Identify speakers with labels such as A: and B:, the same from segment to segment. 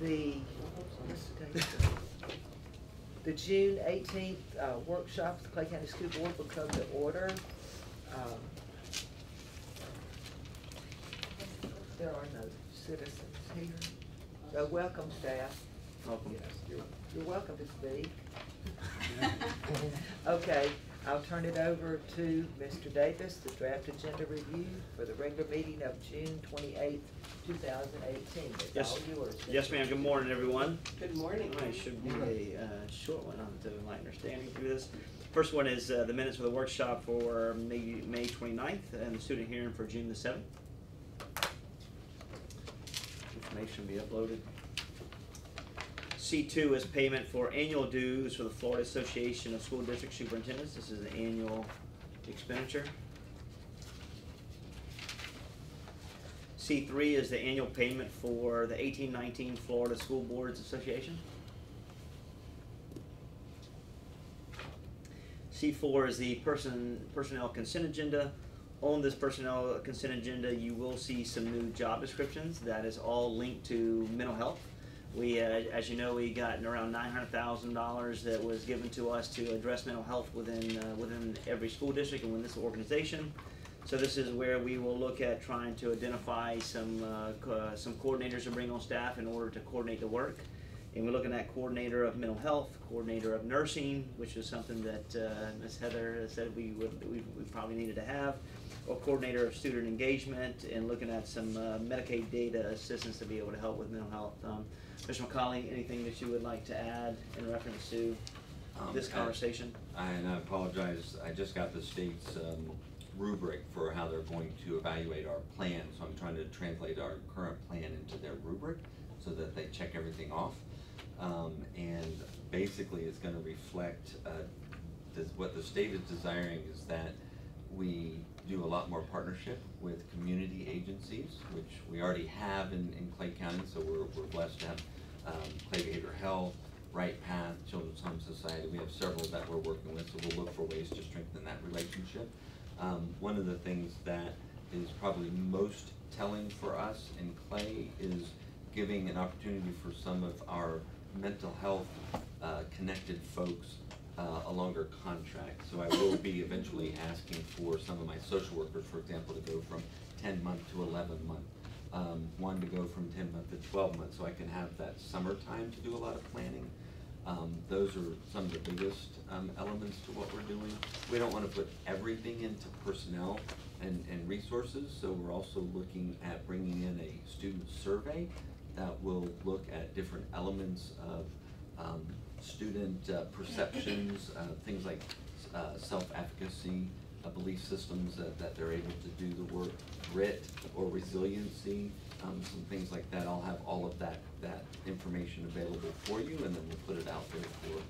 A: The, what's the date? The June 18th workshop, the Clay County School Board will come to order. There are no citizens here. So welcome, staff.
B: Welcome.
A: Yes, you're welcome to speak. Okay, I'll turn it over to Mr. Davis, the draft agenda review for the regular meeting of June 28th, 2018. It's
B: Yes.
A: all yours.
B: Yes, ma'am. Good morning, everyone.
C: Good morning.
B: It should be a short one on to my understanding through this. First one is the minutes for the workshop for May 29th and the student hearing for June the 7th. Information will be uploaded. C2 is payment for annual dues for the Florida Association of School District Superintendents. This is an annual expenditure. C3 is the annual payment for the 18-19 Florida School Boards Association. C4 is the personnel consent agenda. On this personnel consent agenda, you will see some new job descriptions. That is all linked to mental health. We, as you know, we got around $900,000 that was given to us to address mental health within every school district and within this organization. So this is where we will look at trying to identify some coordinators to bring on staff in order to coordinate the work. And we're looking at coordinator of mental health, coordinator of nursing, which is something that Ms. Heather said we probably needed to have, or coordinator of student engagement, and looking at some Medicaid data assistance to be able to help with mental health. Mr. McCauley, anything that you would like to add in reference to this conversation?
D: I apologize. I just got the state's rubric for how they're going to evaluate our plan, so I'm trying to translate our current plan into their rubric so that they check everything off. And basically it's going to reflect what the state is desiring is that we do a lot more partnership with community agencies, which we already have in Clay County, so we're blessed to have Clay Behavioral Health, Right Path, Children's Home Society. We have several that we're working with, so we'll look for ways to strengthen that relationship. One of the things that is probably most telling for us in Clay is giving an opportunity for some of our mental health connected folks a longer contract. So I will be eventually asking for some of my social workers, for example, to go from 10-month to 11-month. One to go from 10-month to 12 months, so I can have that summertime to do a lot of planning. Those are some of the biggest elements to what we're doing. We don't want to put everything into personnel and resources, so we're also looking at bringing in a student survey that will look at different elements of student perceptions, things like self-efficacy, belief systems that they're able to do the work, grit or resiliency, some things like that. I'll have all of that information available for you, and then we'll put it out there for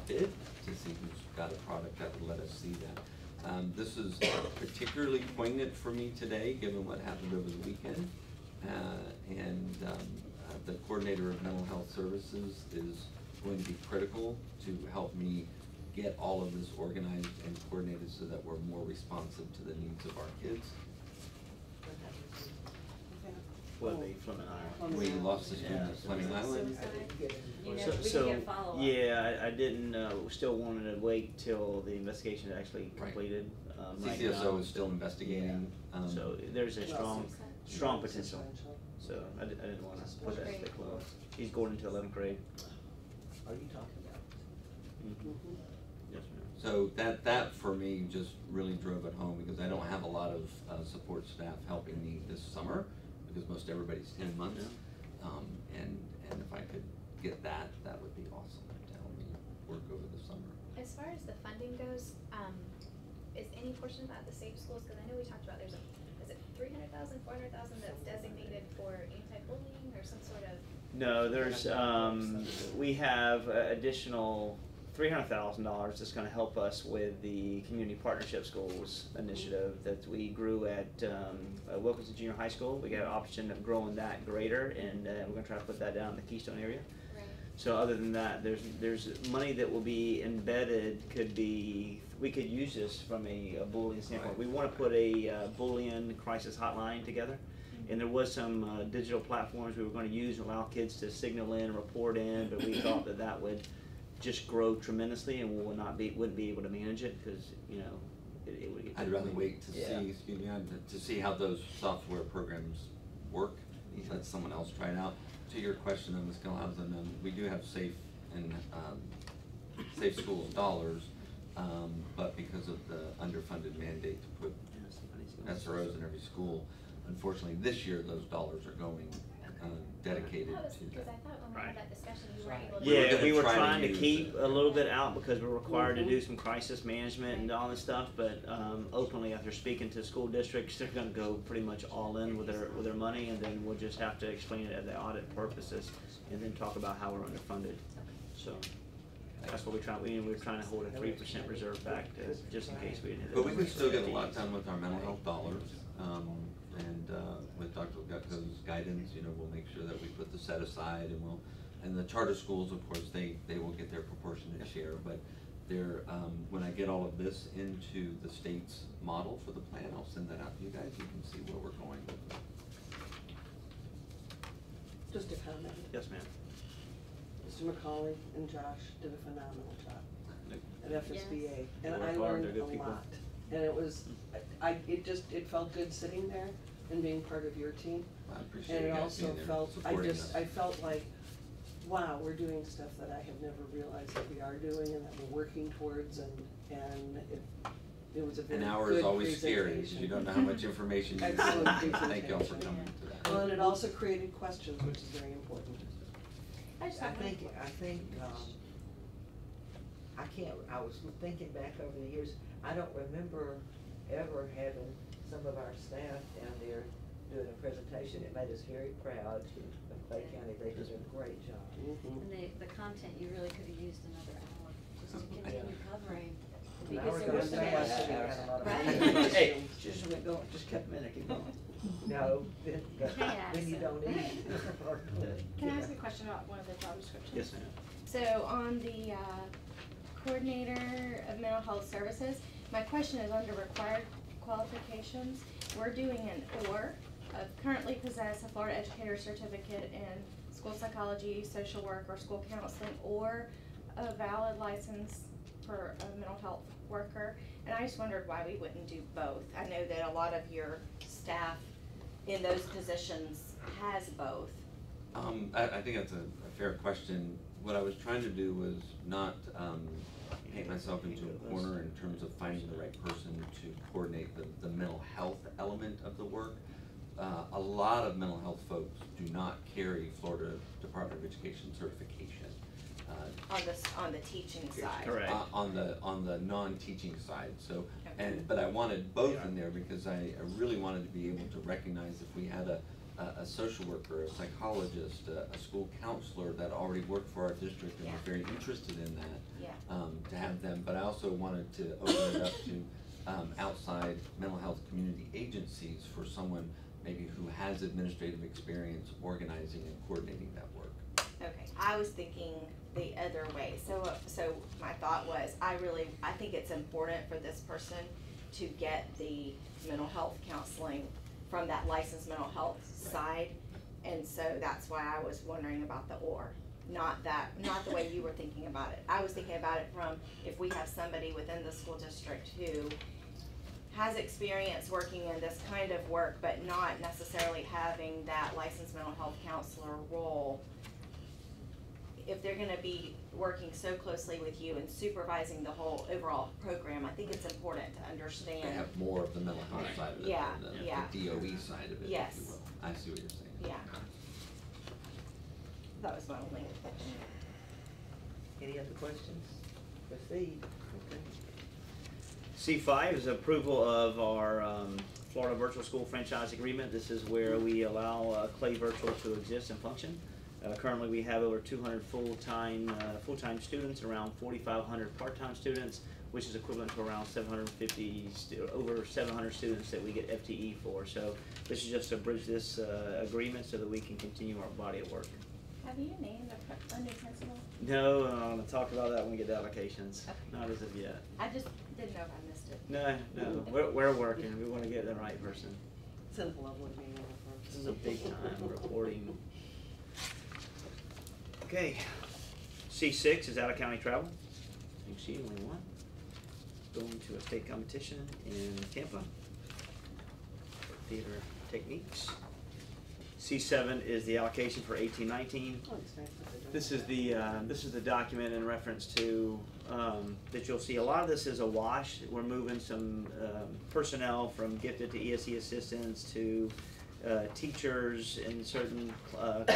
D: bid to see who's got a product that would let us see that. This is particularly poignant for me today, given what happened over the weekend. The coordinator of mental health services is going to be critical to help me get all of this organized and coordinated so that we're more responsive to the needs of our kids.
B: What the Fleming Island?
D: We lost the student at Fleming Island.
B: Yeah, I didn't. Still wanted to wait till the investigation is actually completed. Right.
D: CCSO is still investigating.
B: So there's a strong potential. So I didn't want to put that stick low. He's going into 11th grade.
A: Are you talking about?
B: Mm-hmm. Yes, ma'am.
D: So that for me just really drove it home, because I don't have a lot of support staff helping me this summer, because most everybody's 10 months.
B: Yeah.
D: And if I could get that would be awesome to help me work over the summer.
E: As far as the funding goes, is any portion of that the Safe Schools? Because I know we talked about is it 300,000, 400,000 that's designated for anti-bullying or some sort of?
B: No, there's we have additional $300,000 that's going to help us with the Community Partnership Schools initiative that we grew at Wilkinson Junior High School. We got an option of growing that greater, and we're going to try to put that down in the Keystone area.
E: Right.
B: So other than that, there's money that will be embedded. We could use this from a bullying standpoint.
D: Right.
B: We want to put a bullying crisis hotline together, And there was some digital platforms we were going to use and allow kids to signal in, report in, but we thought that that would just grow tremendously, and we wouldn't be able to manage it because it would get.
D: I'd rather wait to
B: Yeah.
D: see, excuse me, to see how those software programs work. Let someone else try it out. To your question on Ms. Gilhousen, we do have safe schools dollars, but because of the underfunded mandate to put SROs in every school, unfortunately this year those dollars are going dedicated
E: That was,
D: to
E: because I
D: that.
E: thought when we
B: Right.
E: had that discussion, you weren't able to.
B: Yeah,
D: gonna
B: we were
D: try to
B: trying to
D: use
B: keep
D: it.
B: a little bit out because we're required to do some crisis management and all this stuff, but openly after speaking to school districts, they're gonna go pretty much all in with their money, and then we'll just have to explain it at the audit purposes and then talk about how we're underfunded. So that's what we're trying to hold a 3% reserve back to, just in case we didn't hit it.
D: But we can still get a lot done with our mental health dollars, and with Dr. Gutko's guidance, we'll make sure that we put the set aside, and the charter schools, of course, they will get their proportionate share, but when I get all of this into the state's model for the plan, I'll send that out to you guys, you can see where we're going with it.
C: Just a comment.
B: Yes, ma'am.
C: Mr. McCauley and Josh did a phenomenal job at FSBA, and
B: They
C: I
B: work hard,
C: learned
B: they're
C: a
B: good people.
C: lot. And it was, it felt good sitting there and being part of your team.
D: I appreciate
C: And
D: you
C: it
D: guys
C: also
D: being there,
C: felt,
D: supporting us.
C: I felt like, wow, we're doing stuff that I have never realized that we are doing and that we're working towards, and it was a very
D: An
C: good
D: hour is always scary, because you don't know how much information you
C: Excellent
D: have. Thank y'all for
C: presentation.
D: coming to that.
C: Well, and it also created questions, which is very important.
E: I just
A: I
E: have one
A: think, I was thinking back over the years, I don't remember ever having some of our staff down there doing a presentation. It made us very proud of Clay County. They did a great job.
C: Mhm.
F: And the content, you really could have used another hour, just to continue covering.
A: And I
F: Because
A: was
F: there
A: gonna
F: was so
A: say,
F: much.
A: I should have had a lot of.
F: Right.
B: Hey, just kept going, just kept a minute, keep going.
A: No, then you
F: Chaos.
A: don't eat.
G: Can I ask a question about one of the job descriptions?
B: Yes, ma'am.
G: So on the coordinator of mental health services, my question is under required qualifications. We're doing an or of currently possess a Florida educator certificate in school psychology, social work, or school counseling, or a valid license for a mental health worker. And I just wondered why we wouldn't do both. I know that a lot of your staff in those positions has both.
D: I think that's a fair question. What I was trying to do was not paint myself into a corner in terms of finding the right person to coordinate the mental health element of the work. A lot of mental health folks do not carry Florida Department of Education certification.
G: On the teaching side.
B: Correct.
D: On the non-teaching side, so,
G: Okay.
D: but I wanted both in there because I really wanted to be able to recognize if we had a social worker, a psychologist, a school counselor that already worked for our district and was
G: Yeah.
D: very interested in that,
G: Yeah.
D: to have them, but I also wanted to open it up to outside mental health community agencies for someone maybe who has administrative experience organizing and coordinating that work.
G: Okay, I was thinking the other way. So my thought was, I think it's important for this person to get the mental health counseling from that licensed mental health side. And so that's why I was wondering about the or, not the way you were thinking about it. I was thinking about it from, if we have somebody within the school district who has experience working in this kind of work, but not necessarily having that licensed mental health counselor role, if they're gonna be working so closely with you and supervising the whole overall program, I think it's important to understand.
D: They have more of the mental health side of it
G: Yeah,
D: than
G: yeah.
D: the DOE side of it, if
G: Yes.
D: you will. I see what you're saying.
G: Yeah. That was my only.
A: Any other questions? Proceed.
B: C5 is approval of our Florida Virtual School Franchise Agreement. This is where we allow Clay Virtual to exist and function. Currently, we have over 200 full-time students, around 4,500 part-time students, which is equivalent to around 750, over 700 students that we get FTE for. So this is just to bridge this agreement so that we can continue our body of work.
G: Have you named a new principal?
B: No, I'm going to talk about that when we get the applications.
G: Okay.
B: Not as of yet.
G: I just didn't know if I missed it.
B: No, we're working. We want to get the right person.
C: Simple of what being able to.
B: is a big time reporting. Okay, C6 is out of county travel. You can see only one. Going to a state competition in Tampa. Theater techniques. C7 is the allocation for 18-19.
C: Oh, it's nice that they're doing
B: This is the document in reference to that you'll see. A lot of this is a wash. We're moving some personnel from gifted to ESE assistants to teachers in certain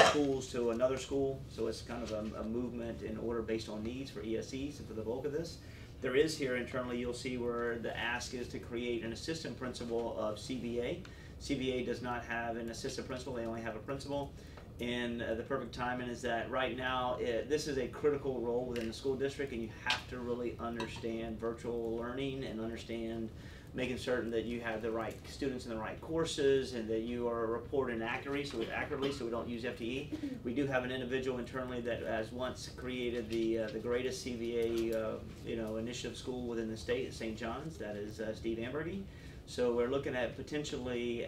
B: schools to another school. So it's kind of a movement in order based on needs for ESEs and for the bulk of this. There is here internally, you'll see where the ask is to create an assistant principal of CVA. CVA does not have an assistant principal, they only have a principal. And the perfect timing is that right now, this is a critical role within the school district, and you have to really understand virtual learning and understand making certain that you have the right students in the right courses and that you are reporting accurately, so we don't use FTE. We do have an individual internally that has once created the greatest CVA initiative school within the state at St. John's. That is Steve Ambergy. So we're looking at potentially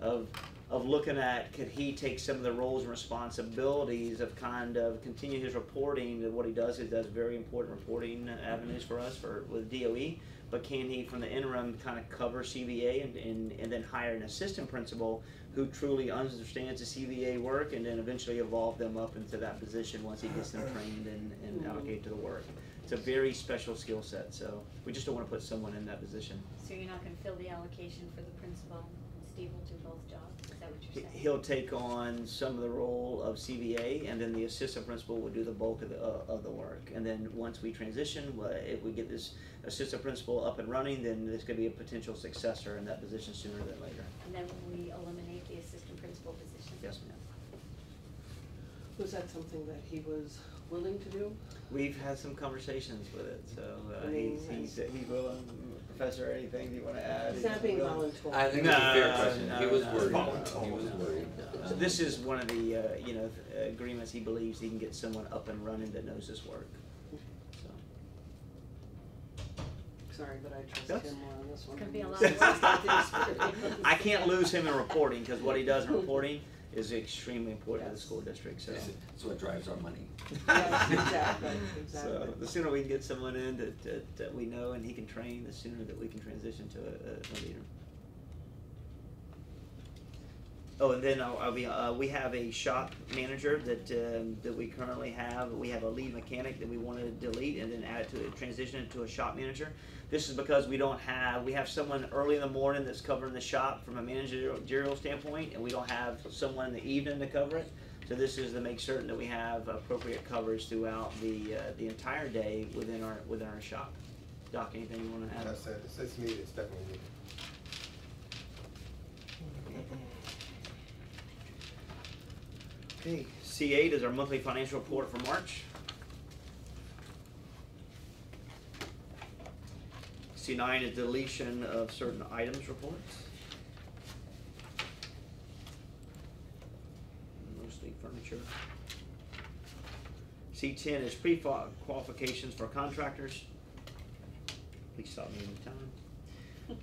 B: of looking at, could he take some of the roles and responsibilities of kind of continue his reporting. What he does is does very important reporting avenues for us with DOE, but can he from the interim kind of cover CVA and then hire an assistant principal who truly understands the CVA work and then eventually evolve them up into that position once he gets them trained and allocated to the work. It's a very special skill set, so we just don't want to put someone in that position.
F: So you're not gonna fill the allocation for the principal, and Steve will do both jobs, is that what you're saying?
B: He'll take on some of the role of CVA, and then the assistant principal will do the bulk of the work. And then once we transition, if we get this assistant principal up and running, then there's going to be a potential successor in that position sooner than later.
F: And then will we eliminate the assistant principal position?
B: Yes, ma'am.
C: Was that something that he was willing to do?
B: We've had some conversations with it, so
C: I mean,
B: he's willing. Professor, anything you want to add?
C: He's not being voluntold.
D: I think it's a fair
B: No,
D: question.
B: no,
D: He was
B: no.
D: worried. He was worried.
B: So this is one of the agreements. He believes he can get someone up and running that knows this work. So.
C: Sorry, but I trust
B: That's-
C: him more on this one.
F: Could be a
C: than
F: lot
C: you.
F: worse.
B: I can't lose him in reporting because what he does in reporting is extremely important to the school district. So.
D: It's what drives our money.
C: Yes, exactly,
B: So the sooner we can get someone in that we know and he can train, the sooner that we can transition to a leader. Oh, and then we have a shop manager that we currently have. We have a lead mechanic that we want to delete and then add to transition it to a shop manager. This is because we have someone early in the morning that's covering the shop from a managerial standpoint, and we don't have someone in the evening to cover it. So this is to make certain that we have appropriate coverage throughout the entire day within our shop. Doc, anything you want to add?
H: That's it. It's needed. It's definitely needed.
B: Okay, C8 is our monthly financial report for March. C9 is deletion of certain items reports. Mostly furniture. C10 is pre-qualifications for contractors. Please stop me anytime.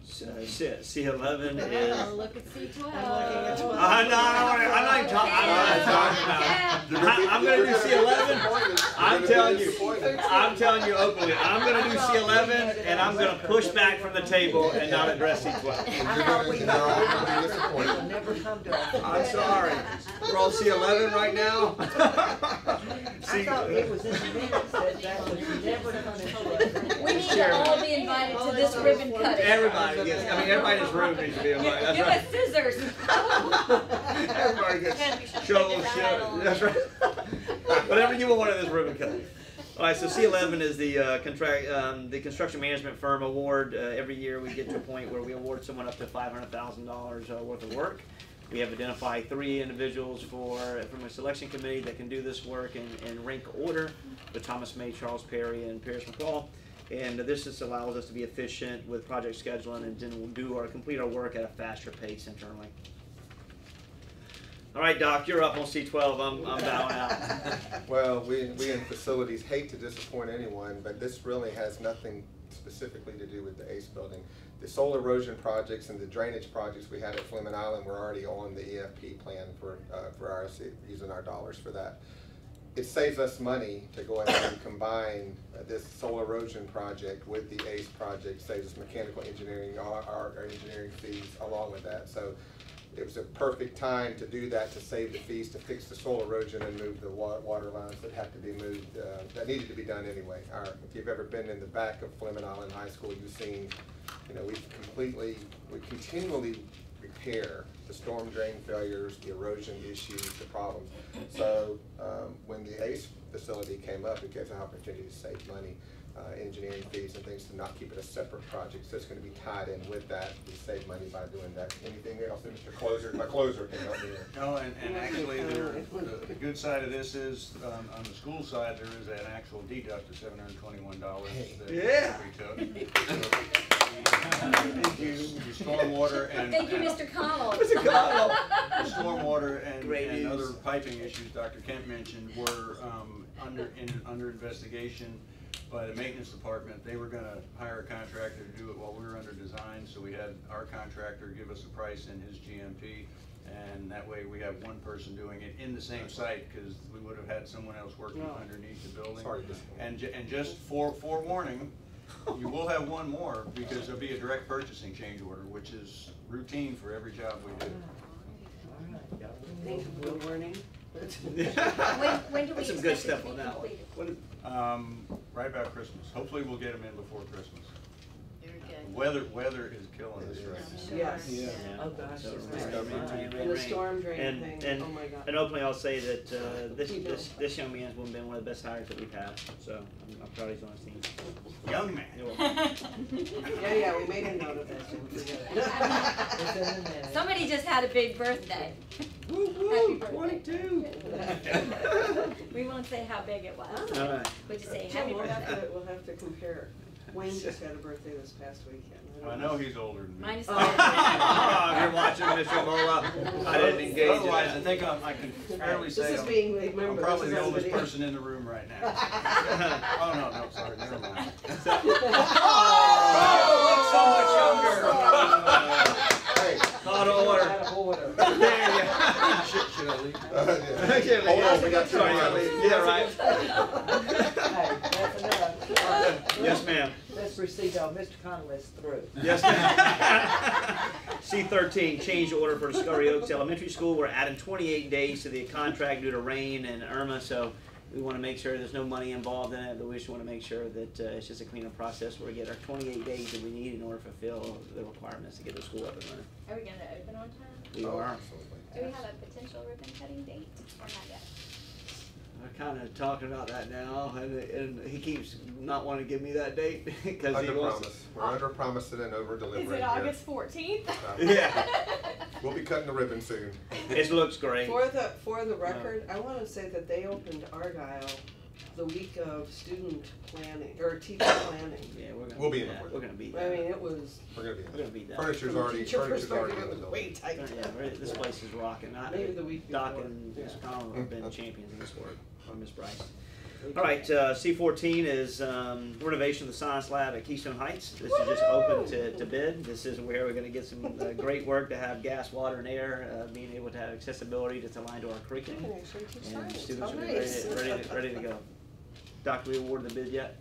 B: C11 is.
F: Oh, look at C12.
B: I'm not even talking about. I'm gonna do C11. I'm telling you openly, I'm gonna do C11, and I'm gonna push back from the table and not address C12.
A: I thought we will never come to us.
B: I'm sorry. We're on C11 right now.
A: I thought it was in the minutes that was never coming to us.
F: We need to all be invited to this ribbon cutting.
B: Everybody gets. Everybody in this room needs to be invited. That's
F: Give
B: right.
F: us scissors.
B: Everybody gets shovel shit. That's right. Whatever you want in this ribbon cutting. All right, so C11 is the construction management firm award. Every year we get to a point where we award someone up to $500,000 worth of work. We have identified 3 individuals from a selection committee that can do this work in rank order, with Thomas May, Charles Perry, and Paris McCall. And this just allows us to be efficient with project scheduling and then complete our work at a faster pace internally. All right, Doc, you're up on C12. I'm bowing out.
H: Well, we in facilities hate to disappoint anyone, but this really has nothing specifically to do with the ACE building. The soil erosion projects and the drainage projects we had at Fleming Island were already on the EFP plan for RSC, using our dollars for that. It saves us money to go ahead and combine this soil erosion project with the ACE project, saves us mechanical engineering, our engineering fees along with that. So it was a perfect time to do that, to save the fees, to fix the soil erosion and move the water lines that have to be moved, that needed to be done anyway. If you've ever been in the back of Fleming Island High School, you've seen, you know, we continually repair the storm drain failures, the erosion issues, the problems. So when the ACE facility came up, it gave us an opportunity to save money, engineering fees and things, to not keep it a separate project. So it's going to be tied in with that. We save money by doing that. Anything else, Mr. Closer? My closer can help me.
I: No, and actually, the good side of this is, on the school side, there is an actual deduct of $721 that
B: Yeah.
I: we took. Thank you. The stormwater and.
F: Thank you, Mr. Connell.
B: Mr. Connell.
I: The stormwater
B: Great
I: and
B: news.
I: other piping issues Dr. Kemp mentioned were under investigation by the maintenance department. They were gonna hire a contractor to do it while we were under design, so we had our contractor give us a price in his GMP, and that way we have one person doing it in the same site, because we would have had someone else working underneath the building.
H: Sorry,
I: And just for forewarning, you will have one more, because there'll be a direct purchasing change order, which is routine for every job we do.
C: Thank you for the warning.
F: When do we
B: That's some
F: expect
B: good
F: it
B: stuff
F: to be
B: on that one.
F: completed?
I: Right about Christmas. Hopefully we'll get them in before Christmas.
G: Very
I: Weather is killing us right now.
C: Yes.
B: Yeah.
A: Oh, gosh,
B: So
A: it's
B: rain,
A: very
B: rain,
A: fine.
B: rain,
C: And the
B: rain.
C: storm drain
B: And-
C: thing,
B: and-
C: oh my God.
B: And openly, I'll say that this young man's been one of the best hires that we've had, so I'm proud he's on his team.
I: Young man.
B: You're welcome.
C: Yeah, we made a note of that, Jim, forget
A: It's in the minutes.
F: Somebody just had a big birthday. Happy birthday.
B: 22.
F: We won't say how big it was.
B: All right.
F: We'll just say
C: it.
F: happy
C: Jim,
F: birthday.
C: we'll have to compare. Wayne just had a birthday this past weekend.
I: I know he's older than me.
F: Mine is.
B: Oh, you're watching Mr. Mola. I didn't engage in
I: Otherwise, I
B: that.
I: think I can fairly say
C: This is being made,
I: I'm
C: remember,
I: probably
C: this
I: the
C: is on
I: oldest
C: video.
I: person in the room right now. Oh, no, sorry, never mind.
H: Hey.
B: Call to order.
A: Out of order.
B: There you go.
I: Should I leave?
H: Yeah. Hold on, we got two
B: Sorry,
H: more.
B: yeah, right.
A: Hey, that's enough.
B: Yes, ma'am.
A: Let's proceed on, Mr. Connell is through.
B: Yes, ma'am. C13, change order for Discovery Oaks Elementary School. We're adding 28 days to the contract due to rain and Irma, so we want to make sure there's no money involved in it, but we just want to make sure that it's just a cleaner process where we get our 28 days that we need in order to fulfill the requirements to get the school up and running.
E: Are we gonna open on time?
B: We
H: Oh,
B: are.
H: absolutely.
E: Do we have a potential ribbon cutting date or not yet?
B: We're kind of talking about that now, and he keeps not wanting to give me that date because he
H: Under
B: wants.
H: promise. We're under promising and over delivering.
G: Is it August 14th?
B: Yeah.
H: We'll be cutting the ribbon soon.
B: It looks great.
C: For the record, I wanna say that they opened Argyle the week of student planning, or teacher planning.
B: Yeah, we're gonna.
H: We'll be
B: beat
H: in
B: that.
H: before
B: We're gonna beat
C: I
B: that.
C: mean, it was,
H: We're gonna be.
B: We're gonna beat that.
H: Furniture's
C: from a
H: already.
C: teacher
H: Furniture's already
C: perspective,
H: in
C: it
H: the
C: was way
H: building.
C: tight.
B: Yeah, this place is rocking.
C: Maybe the week
B: Doc
C: before.
B: and
C: Yeah.
B: Mr. Connell have been champions in this work, or Miss Bryce. All right, C14 is renovation of the science lab at Keystone Heights. This is just open to bid. This is where we're going to get some great work to have gas, water, and air, being able to have accessibility that's aligned to our
C: You
B: curriculum.
C: can actually teach
B: And
C: science,
B: students
C: how
B: will be
C: nice.
B: ready to go. Doctor, we awarded the bid yet?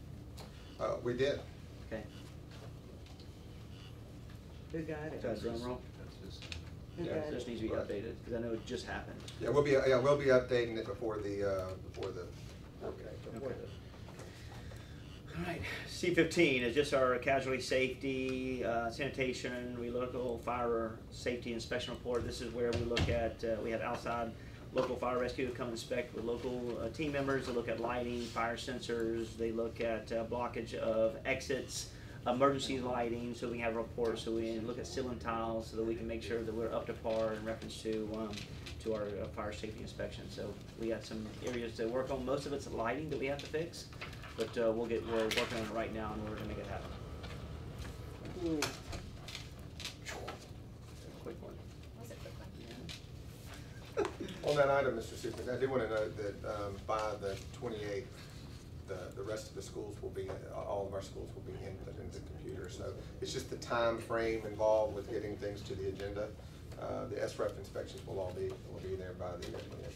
H: We did.
B: Okay.
A: Who got it?
B: So drum roll.
A: Who
H: Yeah,
A: got
B: It
A: it?
B: just needs to be updated because I know it just happened.
H: Yeah, we'll be updating it before the.
A: Okay, before the.
B: All right, C15 is just our casualty safety, sanitation, local fire safety inspection report. This is where we look at, we have outside local fire rescue come inspect with local team members. They look at lighting, fire sensors. They look at blockage of exits, emergency lighting, so we have reports. So we look at ceiling tiles so that we can make sure that we're up to par in reference to our fire safety inspection. So we got some areas to work on. Most of it's lighting that we have to fix. But we're working on it right now and we're gonna make it happen.
C: Hmm.
B: Quick one.
E: What's a quick one?
H: On that item, Mr. Superintendent, I do want to note that by the 28th, the rest of the schools will be, all of our schools will be input into the computer. So it's just the time frame involved with getting things to the agenda. The SREP inspections will be there by the end of the year.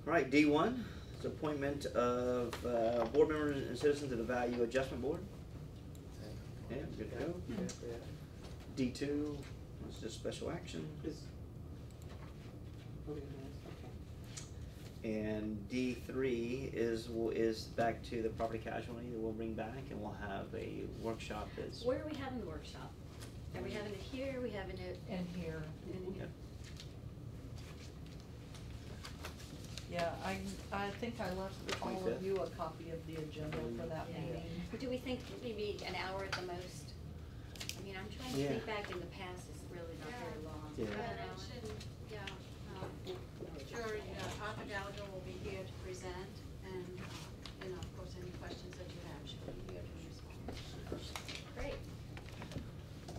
B: All right, D1 is appointment of board members and citizens to the Value Adjustment Board. Yeah, good to go. D2 is just special action. And D3 is back to the property casualty that we'll bring back, and we'll have a workshop that's.
F: Where are we having the workshop? Are we having it here, are we having it?
J: In here.
F: in here?
J: Yeah, I think I left all of you a copy of the agenda for that
F: Yeah.
J: meeting.
F: Or do we think maybe an hour at the most? I mean, I'm trying to
B: Yeah.
F: think back in the past, it's really not very long.
B: Yeah.
F: About an
K: It
F: hour?
K: shouldn't, yeah, sure, Arthur Gallagher will be here to present, and, of course, any questions that you have, she'll be here to respond.
F: Great.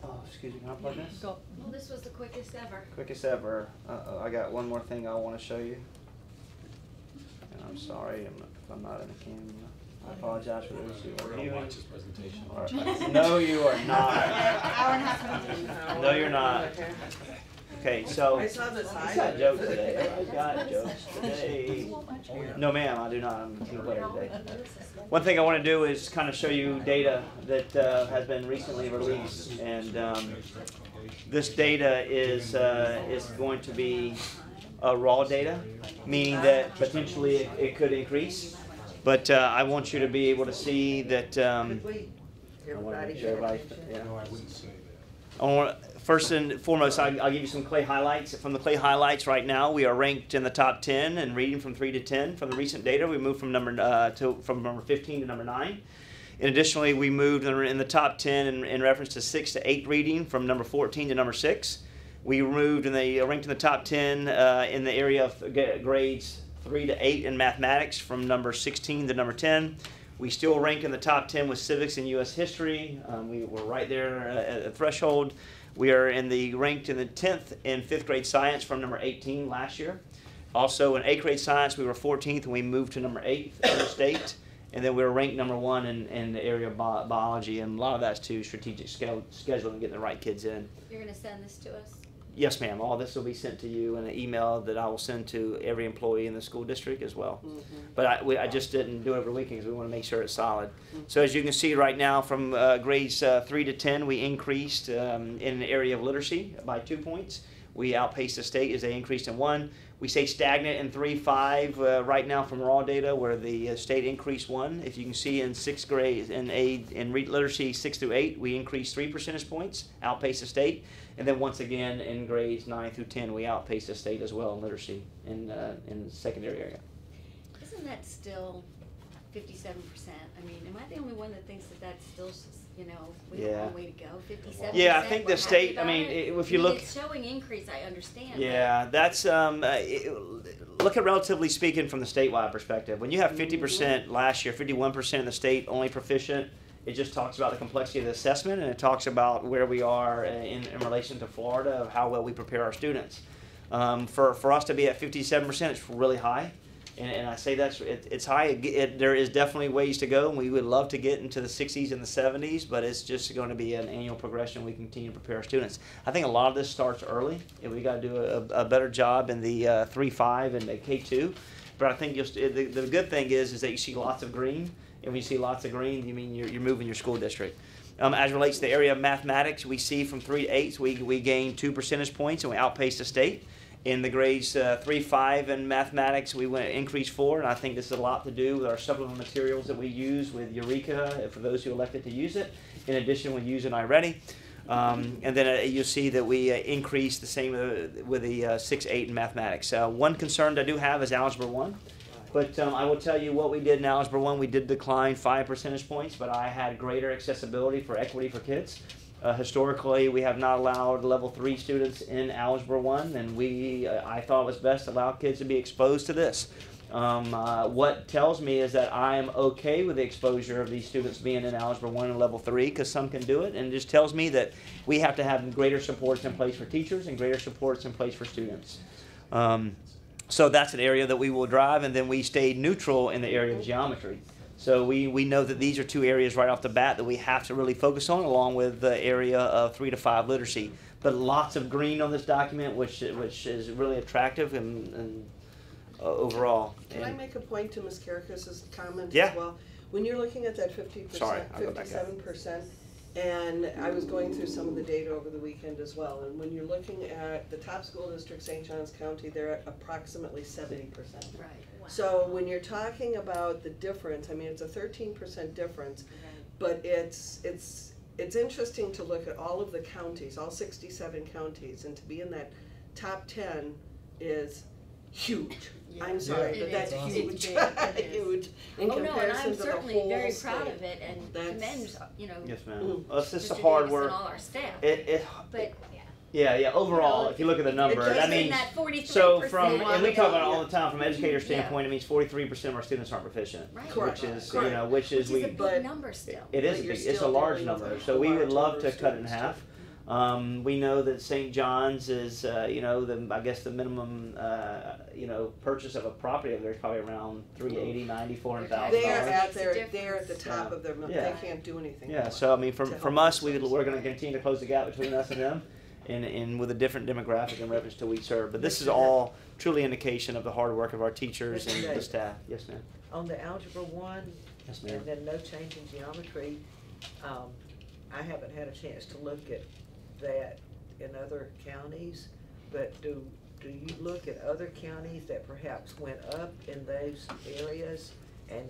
B: Oh, excuse me, can I plug this?
J: Go.
F: Well, this was the quickest ever.
B: Quickest ever. I got one more thing I want to show you. And I'm sorry if I'm not in the camera. I apologize for those who are viewing.
L: presentation.
B: No, you are not.
K: Hour and a half.
B: No, you're not. Okay, so.
A: I saw the
B: I
A: side
B: got
A: of it.
B: jokes today. I got jokes today. No, ma'am, I do not. I'm a team player today. One thing I want to do is kind of show you data that has been recently released, and this data is going to be raw data, meaning that potentially it could increase. But I want you to be able to see that.
A: Could we,
B: I wanna
A: everybody
B: make
A: pay
B: sure everybody-
A: attention?
B: yeah.
L: No, I wouldn't say that.
B: I want, first and foremost, I'll give you some Clay highlights. From the Clay highlights right now, we are ranked in the top 10 and reading from 3 to 10. From the recent data, we moved from number 15 to number 9. And additionally, we moved in the top 10 in reference to 6 to 8 reading from number 14 to number 6. We moved ranked in the top 10 in the area of grades 3 to 8 in mathematics from number 16 to number 10. We still rank in the top 10 with civics and U.S. history. We were right there at the threshold. We are ranked in the 10th in 5th grade science from number 18 last year. Also in 8th grade science, we were 14th and we moved to number 8th in the state. And then we were ranked number 1 in the area of biology, and a lot of that's to strategic scheduling and getting the right kids in.
F: You're gonna send this to us?
B: Yes, ma'am. All this will be sent to you in an email that I will send to every employee in the school district as well. But I just didn't do it over the weekend because we want to make sure it's solid. So as you can see right now, from grades 3 to 10, we increased in the area of literacy by 2 points. We outpaced the state as they increased in 1. We stay stagnant in 3-5 right now from raw data, where the state increased 1. If you can see in 6th grade in literacy 6 through 8, we increased 3 percentage points, outpaced the state. And then once again in grades 9 through 10, we outpaced the state as well in literacy in the secondary area.
F: Isn't that still 57%? I mean, am I the only one that thinks that that's still, we have a
B: Yeah.
F: long way to go? 57%?
B: Yeah, I think
F: we're
B: the state.
F: happy
B: I mean,
F: about it?
B: if you
F: I mean,
B: look.
F: it's showing increase, I understand. but-
B: Yeah, that's look at relatively speaking from the statewide perspective. When you have 50% last year, 51% in the state only proficient, it just talks about the complexity of the assessment, and it talks about where we are in relation to Florida, of how well we prepare our students. For us to be at 57%, it's really high. And I say it's high. There is definitely ways to go, and we would love to get into the 60s and the 70s, but it's just going to be an annual progression. We continue to prepare our students. I think a lot of this starts early, and we got to do a better job in the 3-5 and the K2. But I think the good thing is that you see lots of green, and when you see lots of green, you mean you're moving your school district. As it relates to the area of mathematics, we see from 3 to 8, we gained 2 percentage points, and we outpaced the state. In the grades 3-5 in mathematics, we increased 4, and I think this has a lot to do with our supplemental materials that we use with Eureka, for those who elected to use it. In addition, we use it iReady. And then you'll see that we increased the same with the 6-8 in mathematics. One concern I do have is Algebra 1. But I will tell you what we did in Algebra 1. We did decline 5 percentage points, but I had greater accessibility for equity for kids. Historically, we have not allowed level 3 students in Algebra 1, and I thought it was best to allow kids to be exposed to this. What tells me is that I am okay with the exposure of these students being in Algebra 1 and level 3, because some can do it, and it just tells me that we have to have greater supports in place for teachers and greater supports in place for students. So that's an area that we will drive, and then we stay neutral in the area of geometry. So we know that these are two areas right off the bat that we have to really focus on, along with the area of 3 to 5 literacy. But lots of green on this document, which is really attractive and overall.
C: Can I make a point to Ms. Karakas's comment
B: Yeah.
C: as well? When you're looking at that 50%,
B: Sorry, I'll go back up.
C: 57%, and I was going through some of the data over the weekend as well, and when you're looking at the top school district, St. Johns County, they're at approximately 70%.
F: Right.
C: So when you're talking about the difference, I mean, it's a 13% difference, but it's interesting to look at all of the counties, all 67 counties, and to be in that top 10 is huge. I'm sorry, but that's
F: It is.
C: huge,
F: It's big. It is.
C: huge in
F: Oh, no, and
C: comparison
F: I'm
C: to the
F: certainly
C: whole
F: very
C: state.
F: proud of it and
C: That's-
F: commend, you know,
B: Yes, ma'am. Well, it's just the
F: Mr.
B: hard
F: Davis
B: work.
F: and all our staff. But
B: Yeah. Overall,
F: You know,
B: if you look at the
F: it
B: numbers,
F: just
B: I
F: in
B: mean,
F: that 43%.
B: so from and we talk about it all
C: Yeah.
B: the time from an educator
F: Yeah.
B: standpoint. It means 43% of our students aren't proficient,
F: Right.
C: Correct.
B: which is
C: Correct.
B: which is
F: Which is
B: we.
F: a big number still.
B: It is
C: But
B: a
C: you're
B: big, it's a
C: still
B: large
C: dealing with
B: number,
C: a
B: so we would
C: large
B: love
C: number
B: to
C: of
B: cut it in
C: students,
B: half. We know that St. John's is, I guess the minimum, purchase of a property over there is probably around $380,000, $90,000, $400,000.
C: They're at the top of their,
B: Yeah.
C: they can't do anything.
B: Yeah,
C: more
B: so I mean,
C: to
B: from
C: help
B: us,
C: themselves.
B: we're going to continue to close the gap between us and them, and with a different demographic in reference to we serve. But this is all truly indication of the hard work of our teachers and the staff. Yes, ma'am.
A: On the Algebra 1,
B: Yes, ma'am.
A: and then no change in geometry, I haven't had a chance to look at that in other counties, but do you look at other counties that perhaps went up in those areas and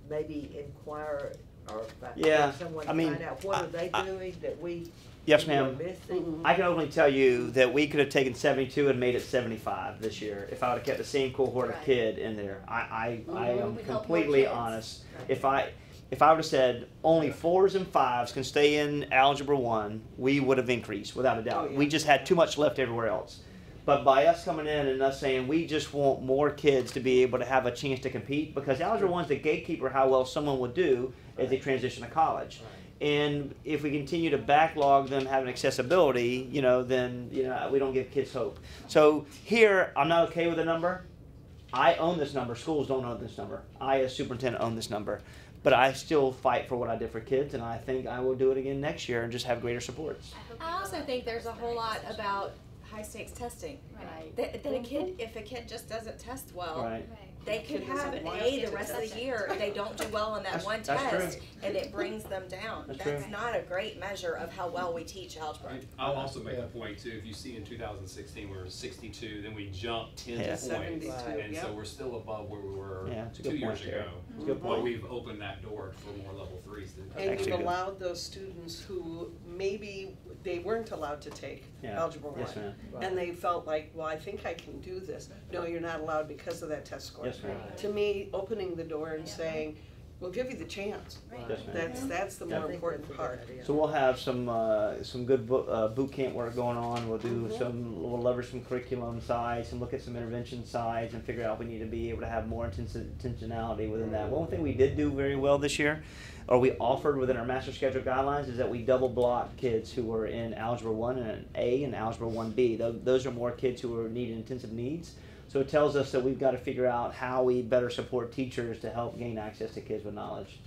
A: maybe inquire or
B: Yeah,
A: have someone
B: I mean,
A: find out what are they doing that we
B: Yes,
A: maybe are
B: ma'am.
A: missing?
B: I can only tell you that we could have taken 72 and made it 75 this year if I would have kept the same cohort of
F: Right.
B: kid in there. I am
F: We'd help more
B: completely
F: kids.
B: honest.
F: Right.
B: If I would have said only 4s and 5s can stay in Algebra 1, we would have increased without a doubt.
C: Oh, yeah.
B: We just had too much left everywhere else. But by us coming in and us saying we just want more kids to be able to have a chance to compete, because Algebra 1's the gatekeeper how well someone will do as they transition to college. And if we continue to backlog them having accessibility, then we don't give kids hope. So here, I'm not okay with the number. I own this number. Schools don't own this number. I, as superintendent, own this number. But I still fight for what I did for kids, and I think I will do it again next year and just have greater supports.
G: I also think there's a whole lot about high stakes testing.
F: Right.
G: That a kid, if a kid just doesn't test well,
B: Right.
G: they could
C: Kid
G: have
C: doesn't
G: an
C: want
G: A
C: to
G: the rest of
C: test.
G: the year. They don't do well on that one
B: That's true.
G: test, and it brings them down.
B: That's
G: That's
B: true.
G: not a great measure of how well we teach algebra.
L: I'll also make a point too, if you see in 2016, we were 62, then we jumped 10
B: Yeah.
L: points.
C: 72,
L: And
C: yep.
L: so we're still above where we were
B: Yeah, it's a
L: 2
B: good
L: years
B: point, Terry.
L: ago.
B: It's a good
L: But
B: point.
L: we've opened that door for more level 3s to
C: And
B: Actually
C: you've
B: good.
C: allowed those students who maybe they weren't allowed to take
B: Yeah.
C: Algebra 1.
B: Yes, ma'am.
C: And they felt like, well, I think I can do this. No, you're not allowed because of that test score.
B: Yes, ma'am.
C: To me, opening the door and saying, we'll give you the chance.
B: Yes, ma'am.
C: That's the
B: Yeah.
C: more
A: I think
C: important
A: that's a good
C: part.
A: idea.
B: So we'll have some good boot camp work going on. We'll do we'll leverage some curriculum sides and look at some intervention sides and figure out if we need to be able to have more intentionality within that. One thing we did do very well this year, or we offered within our master schedule guidelines, is that we double blocked kids who were in Algebra 1 and an A and Algebra 1B. Those are more kids who are needing intensive needs. So it tells us that we've got to figure out how we better support teachers to help gain access to kids with knowledge.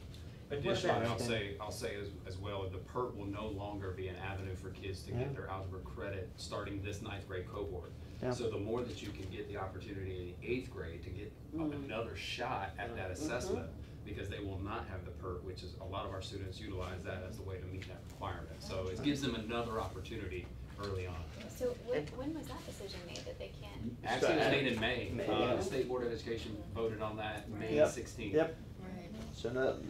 L: Additionally,
B: Okay.
L: I'll say as well, the PERT will no longer be an avenue for kids to
B: Yeah.
L: get their algebra credit starting this 9th grade cohort.
B: Yeah.
L: So the more that you can get the opportunity in 8th grade to get another shot at that assessment, because they will not have the PERT, which is, a lot of our students utilize that as a way to meet that requirement. So it gives them another opportunity early on.
E: So when was that decision made that they can't?
L: Actually, it was made in May.
B: May, yeah.
L: The State Board of Education voted on that May
B: Yep.
L: 16th.
B: Yep.
F: Right.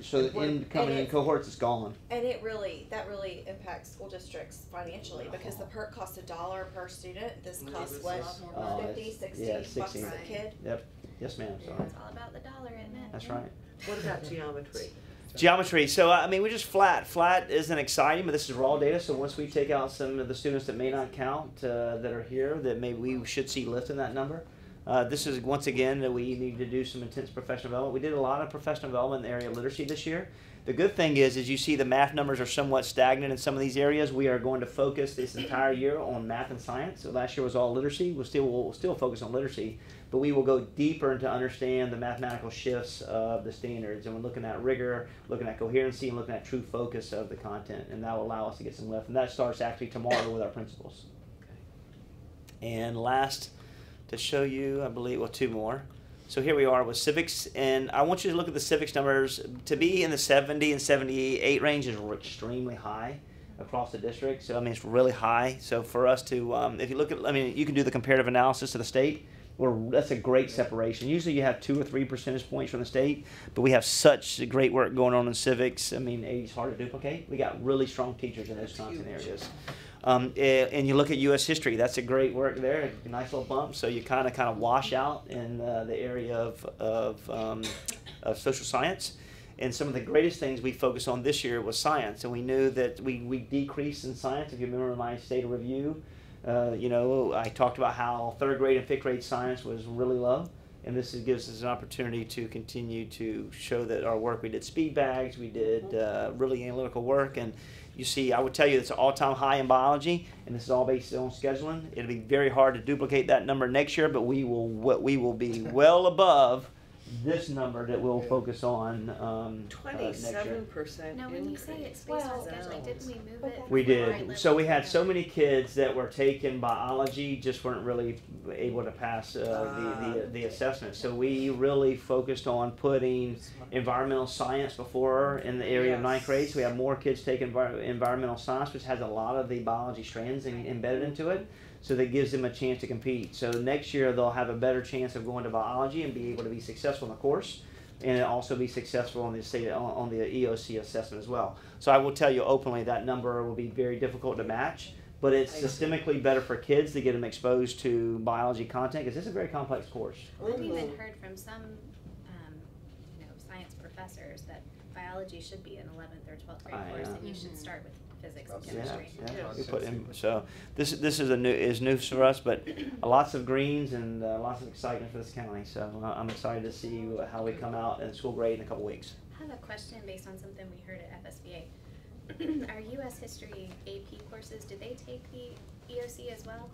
B: So the incoming in cohorts is gone.
G: And that really impacts school districts financially, because the PERT costs $1 per student. This costs what,
B: Oh,
G: 50,
B: it's-
G: 60
B: yeah,
G: bucks
B: 60.
G: a kid?
B: Yep. Yes, ma'am. Sorry.
E: It's all about the dollar, isn't it?
B: That's right.
A: What about geometry?
B: Geometry. So I mean, we just flat. Flat isn't exciting, but this is raw data. So once we take out some of the students that may not count that are here, that maybe we should see lift in that number. This is once again that we need to do some intense professional development. We did a lot of professional development in the area of literacy this year. The good thing is you see the math numbers are somewhat stagnant in some of these areas. We are going to focus this entire year on math and science. So last year was all literacy. We'll still focus on literacy, but we will go deeper into understand the mathematical shifts of the standards. And we're looking at rigor, looking at coherency, and looking at true focus of the content. And that will allow us to get some lift. And that starts actually tomorrow with our principals. And last, to show you, I believe, well, two more. So here we are with civics, and I want you to look at the civics numbers. To be in the 70 and 78 range is extremely high across the district. So I mean, it's really high. So for us to, if you look at, I mean, you can do the comparative analysis of the state. That's a great separation. Usually you have 2 or 3 percentage points from the state, but we have such great work going on in civics. I mean, it's hard to duplicate. We got really strong teachers in those content areas. And you look at U.S. history, that's a great work there, a nice little bump. So you kind of wash out in the area of social science. And some of the greatest things we focused on this year was science. And we knew that we decreased in science. If you remember my state of review, I talked about how 3rd grade and 5th grade science was really low. And this gives us an opportunity to continue to show that our work, we did speed bags, we did really analytical work. And you see, I would tell you it's an all-time high in biology, and this is all based on scheduling. It'll be very hard to duplicate that number next year, but we will be well above this number that we'll focus on next year.
C: 27%
E: Now, when you say it's based on scheduling, didn't we move it?
B: We
E: from the right
B: did.
E: level
B: So we had
E: to
B: so
E: the-
B: many kids that were taking biology, just weren't really able to pass the assessment. So we really focused on putting environmental science before in the area of 9th grade. So we have more kids taking environmental science, which has a lot of the biology strands embedded into it. So that gives them a chance to compete. So next year they'll have a better chance of going to biology and be able to be successful in the course, and also be successful on the EOC assessment as well. So I will tell you openly that number will be very difficult to match, but it's systemically better for kids to get them exposed to biology content because it's a very complex course.
E: I've even heard from some, science professors that biology should be an 11th or 12th grade course, and you should start with physics and chemistry.
B: We put in, so this is new for us, but lots of greens and lots of excitement for this county. So I'm excited to see how we come out in school grade in a couple weeks.
E: I have a question based on something we heard at FSBA. Our U.S. history AP courses, do they take the EOC as well?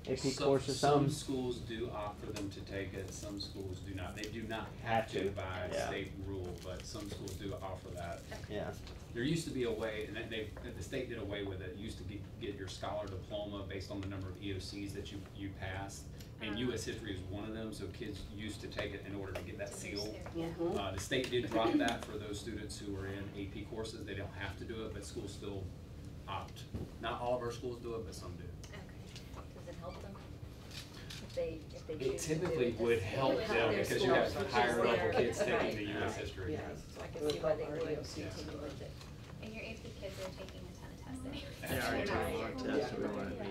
B: AP
L: So-
B: courses,
L: Some schools do offer them to take it, some schools do not. They do not have to by
B: Yeah.
L: state rule, but some schools do offer that.
B: Yeah.
L: There used to be a way, and the state did away with it, you used to get your scholar diploma based on the number of EOCs that you passed. And U.S. history is one of them, so kids used to take it in order to get that seal. The state did drop that for those students who are in AP courses. They don't have to do it, but schools still opt. Not all of our schools do it, but some do.
F: Does it help them? If they
L: It
F: choose to do
L: typically
F: it,
L: would
F: does-
L: help
F: it would
L: them
F: their
L: because you have
F: scores, which
L: higher
F: is
L: level
F: their-
L: kids taking
F: right,
L: the U.S.
F: right.
L: history.
C: Yeah.
F: So I can see why they would continue with it.
E: And your AP kids are taking a ton of tests anyway.
B: Yeah,
F: Right.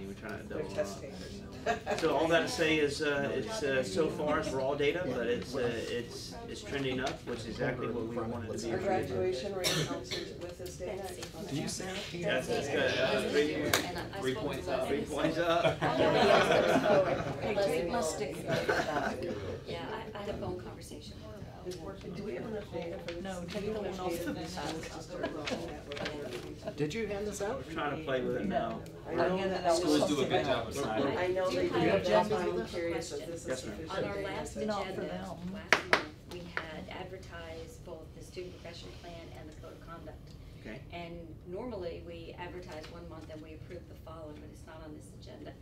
B: we're trying to
C: They're
B: double
C: test
B: up.
C: takers.
B: So all that to say is, so far it's raw data, but it's trending up, which is exactly what we wanted to be.
C: Our graduation rate comes with this data.
K: Do you say?
B: That's good.
L: 3 points up.
B: 3 points up.
F: Yeah, I had a phone conversation with
C: Do we have enough data for this?
J: No,
C: Do we have
J: no
C: enough
J: one else
C: data for
J: did
C: this
J: that.
C: to start looking at what we're-
K: Did you hand this out?
B: We're trying to play with it now.
C: I know that
L: Schools do a good job of
F: So
L: signing.
C: I know
F: do
C: they do,
F: have
C: but that's
F: a
C: why I'm
F: question.
C: curious if this is
B: Yes, ma'am.
C: sufficient
F: On our
C: data.
F: last
J: Not for
F: agenda,
J: them.
F: last month, we had advertised both the student progression plan and the code of conduct.
B: Okay.
F: And normally, we advertise 1 month and we approve the following, but it's not on this agenda.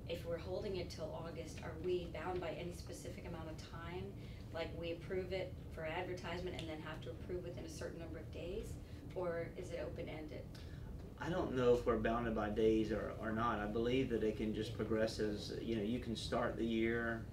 F: If we're holding it till August, are we bound by any specific amount of time? Like we approve it for advertisement and then have to approve within a certain number of days? Or is it open-ended?
B: I don't know if we're bounded by days or not. I believe that it can just progress as, you can start the year,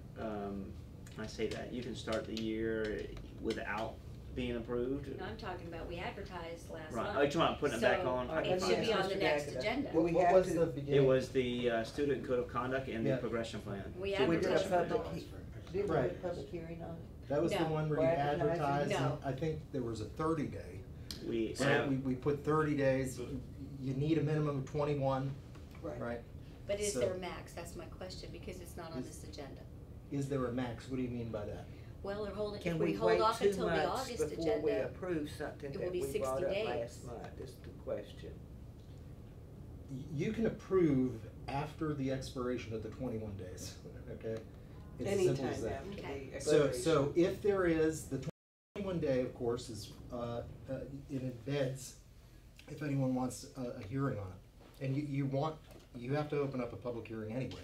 B: I say that, you can start the year without being approved.
F: No, I'm talking about, we advertised last
B: Right,
F: month.
B: oh, you're talking about putting it back
F: So
B: on? I
C: Alright,
B: can
F: it
C: let
F: should
C: me
F: be
C: ask
F: on the
C: Mr.
F: next
C: Gagnon.
F: agenda.
C: Well, we
K: What
C: have
K: was
C: to-
K: the
B: It
K: beginning?
B: was the student code of conduct and the
K: Yeah.
B: progression plan.
F: We
C: So we did a
F: advertised.
C: public, did we do a
K: Right.
C: public hearing on it?
K: That was the
F: No.
K: one where
C: For
K: you
C: advertising?
K: advertised, and
F: No.
K: I think there was a 30-day.
B: We
K: So
B: have,
K: we put 30 days, you need a minimum of 21, right?
F: But is
K: So-
F: there a max? That's my question, because it's not on this agenda.
K: Is there a max? What do you mean by that?
F: Well, they're holding, if
A: Can
F: we
A: we
F: hold
A: wait
F: off
A: 2
F: until the
A: months
F: August
A: before we
F: agenda,
A: approve something
F: it will
A: that
F: be
A: we
F: 60
A: brought up
F: days.
A: last month, is the question.
M: You can approve after the expiration of the 21 days, okay? It's as simple as
C: Anytime
M: that.
C: after
F: Okay.
C: the
M: So,
C: expiration.
M: if there is, the 21 day, of course, is, it embeds if anyone wants a hearing on it. And you have to open up a public hearing anyway.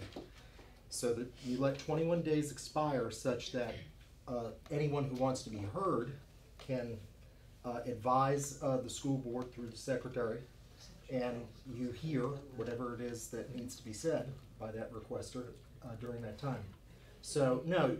M: So that you let 21 days expire such that, anyone who wants to be heard can, advise, the school board through the secretary. And you hear whatever it is that needs to be said by that requester, during that time. So, no,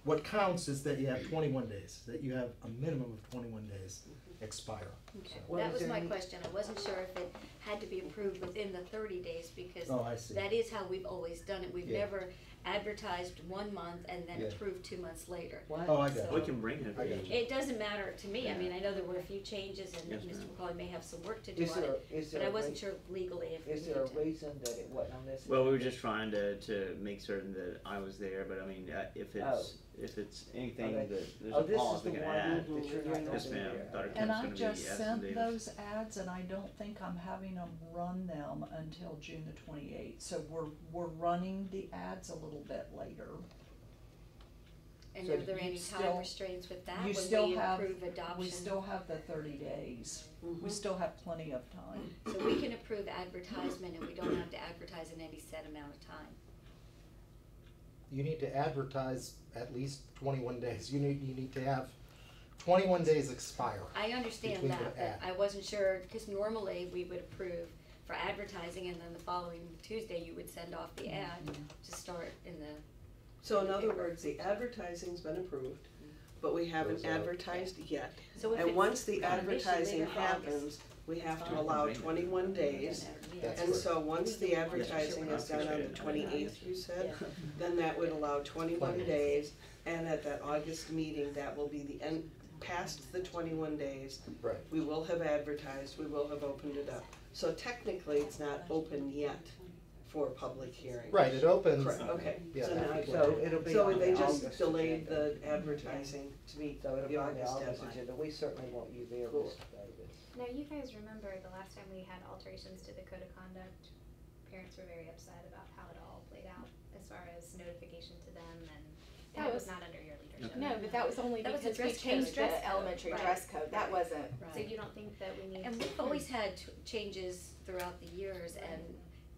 M: what counts is that you have 21 days, that you have a minimum of 21 days expire.
F: Okay,
A: Well,
F: that
A: is
F: was
A: there
F: my
A: any-
F: question, I wasn't sure if it had to be approved within the 30 days, because
M: Oh, I see.
F: that is how we've always done it, we've
M: Yeah.
F: never advertised 1 month and then
M: Yeah.
F: approved 2 months later.
A: What?
M: Oh, I got
B: We
M: it.
B: can bring it.
M: I got you.
F: It doesn't matter to me, I
B: Yeah.
F: mean, I know there were a few changes and
B: Yes,
F: Mr.
B: ma'am.
F: McCauley may have some work to do
A: Is
F: on
A: there,
F: it,
A: is
F: but
A: there
F: I
A: a
F: wasn't
A: rea-
F: sure legally if we
A: Is
F: needed
A: there a
F: to.
A: reason that it wasn't on this?
B: Well, we were
A: agenda?
B: just trying to make certain that I was there, but I mean, if it's anything
A: Okay.
B: that, there's
A: Oh,
B: a
A: this
B: pause
A: is
B: we
A: the
B: can
A: one
B: add.
A: that you're not gonna
B: Yes,
A: be
B: ma'am.
A: there.
B: Dr.
A: Okay.
J: And
B: Kemp's
J: I
B: gonna be
J: just
B: Addison
J: sent
B: Davis.
J: those ads, and I don't think I'm having them run them until June the 28th, so we're running the ads a little bit later.
F: And
A: So
F: are there
J: you
F: any
J: still-
F: time restraints with that,
J: You
F: when
J: still
F: we
J: have,
F: approve adoption?
J: we still have the 30 days, we still have plenty of time.
F: So we can approve advertisement and we don't have to advertise in any set amount of time.
M: You need to advertise at least 21 days. You need to have 21 days expire.
F: I understand
M: Between
F: that,
M: the
F: but
M: ad.
F: I wasn't sure, cause normally we would approve for advertising and then the following Tuesday you would send off the ad to start in the,
C: So in other words, the advertising's been approved, but we haven't
M: Goes out.
C: advertised yet.
F: so if
C: And
F: it's
C: once the
F: on mission
C: advertising
F: later August,
C: happens, we have to
F: Fine.
C: allow
B: Bring it.
C: 21 days.
M: That's
C: And so once the
F: Yes,
C: advertising
F: sure.
C: is done on the
B: Appreciate it.
C: 28th, you said,
F: Yeah.
C: then that would allow 21
M: Plenty.
C: days. And at that August meeting, that will be the end, past the 21 days,
M: Right.
C: we will have advertised, we will have opened it up. So technically, it's not open yet for public hearing.
M: Right, it opens.
C: Correct, okay.
M: Yeah.
C: So now,
A: So it'll be
C: so
A: on
C: they
A: the
C: just
A: August
C: delayed
A: agenda.
C: the advertising to meet
A: So it'll
C: the
A: be on the
C: August
A: August
C: deadline.
A: agenda, we certainly want you there,
C: Cool.
A: Mr. Davis.
E: Now, you guys remember the last time we had alterations to the code of conduct, parents were very upset about how it all played out as far as notification to them, and
G: That
E: it was
G: was-
E: not under your leadership.
G: No, but that was only
F: That was a
G: because we
F: dress
G: changed
F: code. Dress
G: the
F: code,
G: elementary
E: right.
G: dress code, that wasn't,
E: So you don't think that we need
F: and
E: to?
F: we've always had changes throughout the years and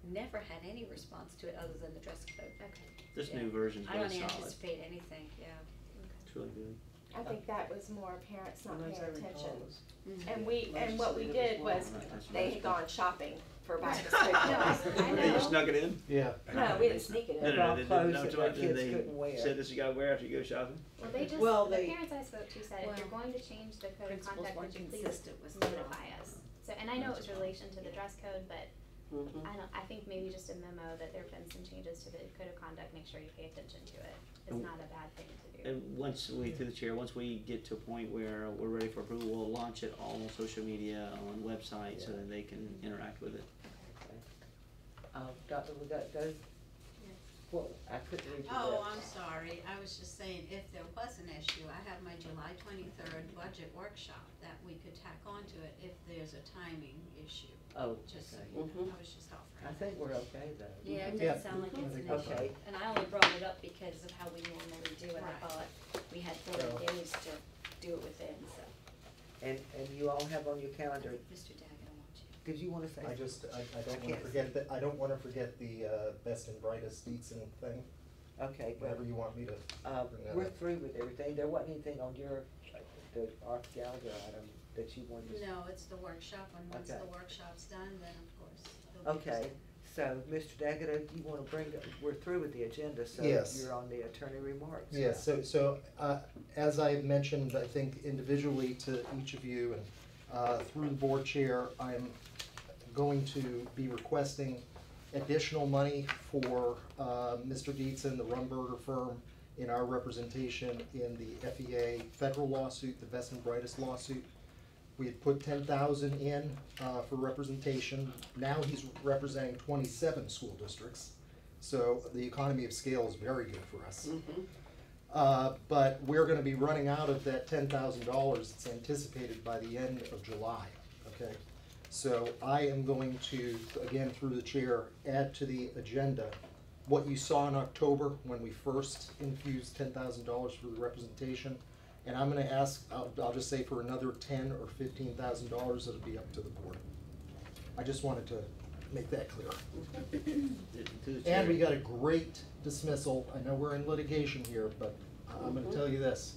F: never had any response to it other than the dress code.
E: Okay.
B: This
F: Yeah.
B: new version's
F: I
B: really
F: don't
B: solid.
F: anticipate anything, yeah.
B: It's really good.
G: I think that was more parents not
C: As
G: paying
C: I recall,
G: attention.
C: it was-
G: And what we did was,
B: That's
G: they
B: nice.
G: had gone shopping for back to school.
E: No, I
B: Hey, you
E: know.
B: snuck it in?
M: Yeah.
G: No, we didn't sneak it
B: No,
G: in.
B: no, no,
A: Brought
B: they
A: clothes
B: didn't,
A: that
B: I'm
A: the
B: talking,
A: kids
B: they
A: couldn't wear.
B: said this you gotta wear after you go shopping?
E: Well, they just,
C: Well,
E: the
C: they-
E: parents I spoke to said, if you're going to change the code of
F: Principals
E: conduct, would
F: weren't
E: you please
F: consistent with
E: notify us? So, and I know it was relation to the dress code, but
C: Mhm.
E: I think maybe just a memo that there've been some changes to the code of conduct, make sure you pay attention to it. It's
B: And-
E: not a bad thing to do.
B: And once we, through the chair, once we get to a point where we're ready for approval, we'll launch it all on social media, on websites, so that they can interact with it.
A: Dr. Legato, well, I couldn't read your
K: Oh,
A: lips.
K: I'm sorry, I was just saying, if there was an issue, I have my July 23rd budget workshop that we could tack onto it if there's a timing issue.
A: Oh,
K: Just,
A: okay.
K: I was just offering.
A: I think we're okay though.
F: Yeah, it
M: Yeah.
F: doesn't sound like it's an
A: Okay.
F: issue. And I only brought it up because of how we normally do it. I
K: Right.
F: thought we had
M: So-
F: 30 days to do it within, so.
A: And you all have on your calendar,
F: Mr. Daggett, I want you.
A: did you wanna say?
M: I don't wanna
A: can't
M: forget that, I don't wanna forget the, best and brightest Dietzen thing,
A: Okay,
M: whatever
A: well,
M: you want me to bring that
A: we're
M: up.
A: through with everything, there wasn't anything on your, the Art Gallagher item that you wanted to.
K: No, it's the workshop, and once
A: Okay.
K: the workshop's done, then of course. it'll be
A: Okay, so, Mr. Daggett, you wanna bring, we're through with the agenda, so
M: Yes.
A: you're on the attorney remarks.
M: Yeah,
A: now.
M: so, as I mentioned, I think individually to each of you and, through the board chair, I'm going to be requesting additional money for, Mr. Dietzen, the Rumberger firm, in our representation in the FEA federal lawsuit, the Best and Brightest lawsuit. We had put 10,000 in, for representation. Now he's representing 27 school districts. So the economy of scale is very good for us. But we're gonna be running out of that $10,000 that's anticipated by the end of July, okay? So I am going to, again, through the chair, add to the agenda what you saw in October when we first infused $10,000 for the representation. And I'm gonna ask, I'll just say for another $10,000 or $15,000, it'll be up to the board. I just wanted to make that clear. And we got a great dismissal. I know we're in litigation here, but I'm gonna tell you this.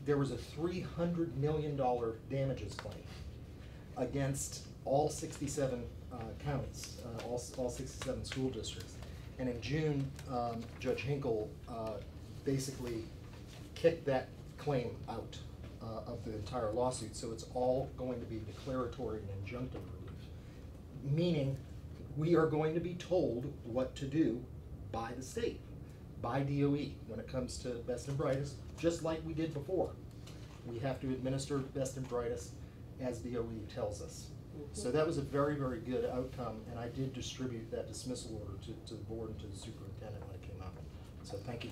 M: There was a $300 million damages claim against all 67 counties, all 67 school districts. And in June, Judge Hinkle basically kicked that claim out of the entire lawsuit. So it's all going to be declaratory and injunctive relief, meaning we are going to be told what to do by the state, by DOE, when it comes to best and brightest, just like we did before. We have to administer best and brightest as DOE tells us. So that was a very, very good outcome, and I did distribute that dismissal order to the board and to the superintendent when it came out. So thank you.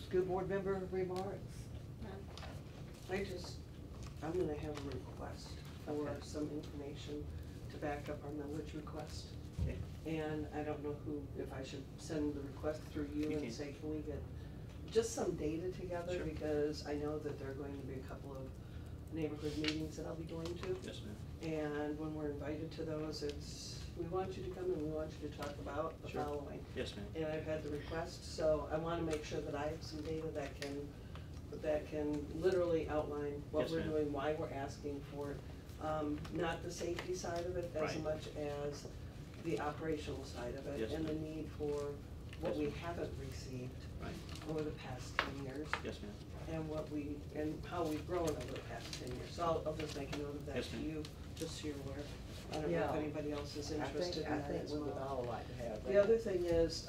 A: School board member remarks?
C: I'm gonna have a request for
A: Okay.
C: some information to back up our millage request.
B: Okay.
C: And I don't know if I should send the request through you
B: You
C: and
B: can.
C: say, can we get just some data together?
B: Sure.
C: Because I know that there are going to be a couple of neighborhood meetings that I'll be going to.
B: Yes, ma'am.
C: And when we're invited to those, we want you to come and we want you to talk about the
B: Sure.
C: following.
B: Yes, ma'am.
C: And I've had the request, so I wanna make sure that I have some data that can literally outline what
B: Yes,
C: we're
B: ma'am.
C: doing, why we're asking for it. Not the safety side of it as
B: Right.
C: much as the operational side of it.
B: Yes,
C: And the
B: ma'am.
C: need for what
B: Yes,
C: we
B: ma'am.
C: haven't received
B: Right.
C: over the past 10 years.
B: Yes, ma'am.
C: And how we've grown over the past 10 years. So I'll just make a note of that
B: Yes,
C: to
B: ma'am.
C: you, just so you're aware. I don't know
A: Yeah.
C: if anybody else is
A: I
C: interested in that
A: think
C: as
A: we would
C: well.
A: all like to have that.
C: The other thing is,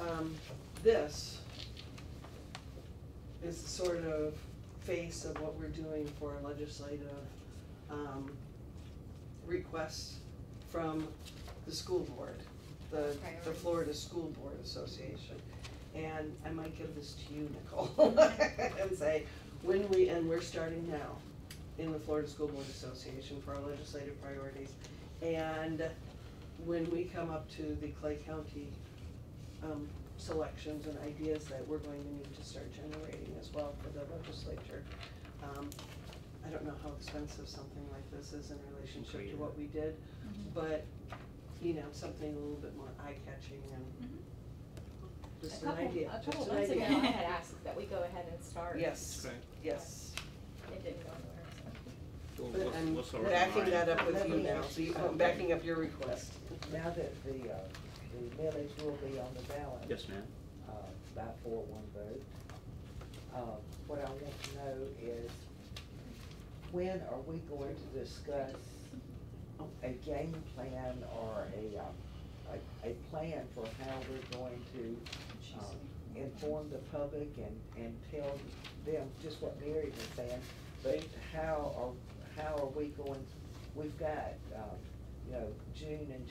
C: this is the sort of face of what we're doing for legislative, requests from the school board, the
G: Priority.
C: Florida School Board Association. And I might give this to you, Nicole, and say, we're starting now in the Florida School Board Association for our legislative priorities. And when we come up to the Clay County, selections and ideas that we're going to need to start generating as well for the legislature. I don't know how expensive something like this is in relationship to what we did, but, something a little bit more eye-catching and just an idea,
G: A
C: just
G: couple
C: an
G: months ago,
C: idea.
G: I had asked that we go ahead and start.
C: Yes,
B: Okay.
C: yes.
G: It didn't go anywhere, so.
B: We'll-
C: But
B: we'll-
C: I'm
B: we'll sort it
C: backing
B: out.
C: that up with
A: Let
C: you
A: me
C: now,
A: ask
C: so
A: you
C: I'm
A: something.
C: backing up your request.
A: Now that the millage will be on the ballot.
B: Yes, ma'am.
A: By 4-1 vote. What I want to know is, when are we going to discuss a game plan or a plan for how we're going to inform the public and tell them just what Mary was saying, but how are we going, we've got, June and,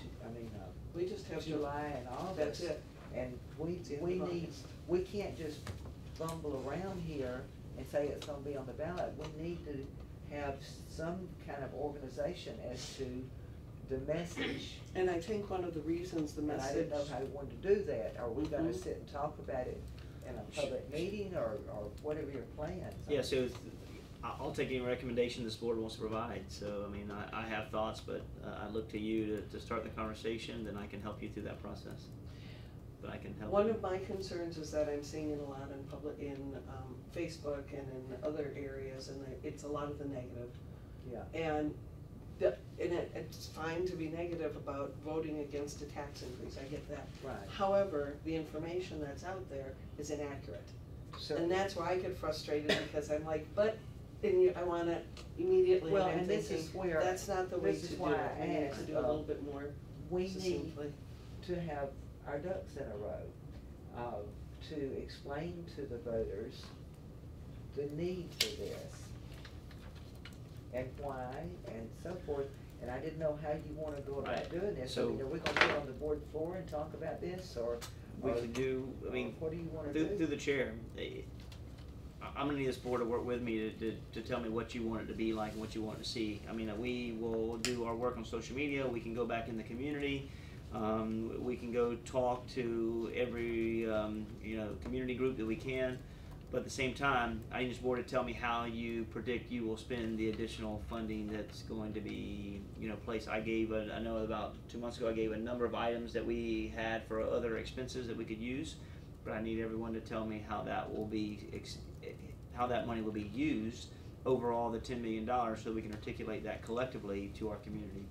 C: We just have to.
A: July and August.
C: That's it.
A: And we
C: It's the end of
A: need,
C: August.
A: we can't just bumble around here and say it's gonna be on the ballot. We need to have some kind of organization as to the message.
C: And I think one of the reasons the
A: And I
C: message.
A: didn't know how we wanted to do that. Are we gonna
C: Mhm.
A: sit and talk about it in a public meeting or whatever your plans?
B: Yeah, so I'll take any recommendation this board wants to provide. So, I have thoughts, but I look to you to start the conversation, then I can help you through that process. But I can help.
C: One
B: you.
C: of my concerns is that I'm seeing it a lot in Facebook and in other areas, and it's a lot of the negative.
A: Yeah.
C: And it's fine to be negative about voting against a tax increase, I get that.
A: Right.
C: However, the information that's out there is inaccurate.
A: So-
C: And that's where I get frustrated, because I'm like, I wanna immediately,
A: Well,
C: I'm
A: and this
C: thinking,
A: is where-
C: that's not the way
A: this
C: to
A: is
C: do
A: why
C: it,
A: I
C: we need to
A: asked,
C: do a little bit more
A: we need
C: succinctly.
A: to have our ducks in a row, to explain to the voters the need for this and why and so forth. And I didn't know how you wanna go about
B: Right.
A: doing this. I
B: So-
A: mean, are we gonna get on the board floor and talk about this, or?
B: We
A: or-
B: can do, I mean,
A: What do you wanna
B: through
A: do?
B: the chair, I'm gonna need this board to work with me to tell me what you want it to be like and what you want to see. I mean, we will do our work on social media, we can go back in the community, we can go talk to every, community group that we can. But at the same time, I need this board to tell me how you predict you will spend the additional funding that's going to be, placed. I know about 2 months ago, I gave a number of items that we had for other expenses that we could use. But I need everyone to tell me how that will be, how that money will be used overall, the $10 million, so we can articulate that collectively to our community.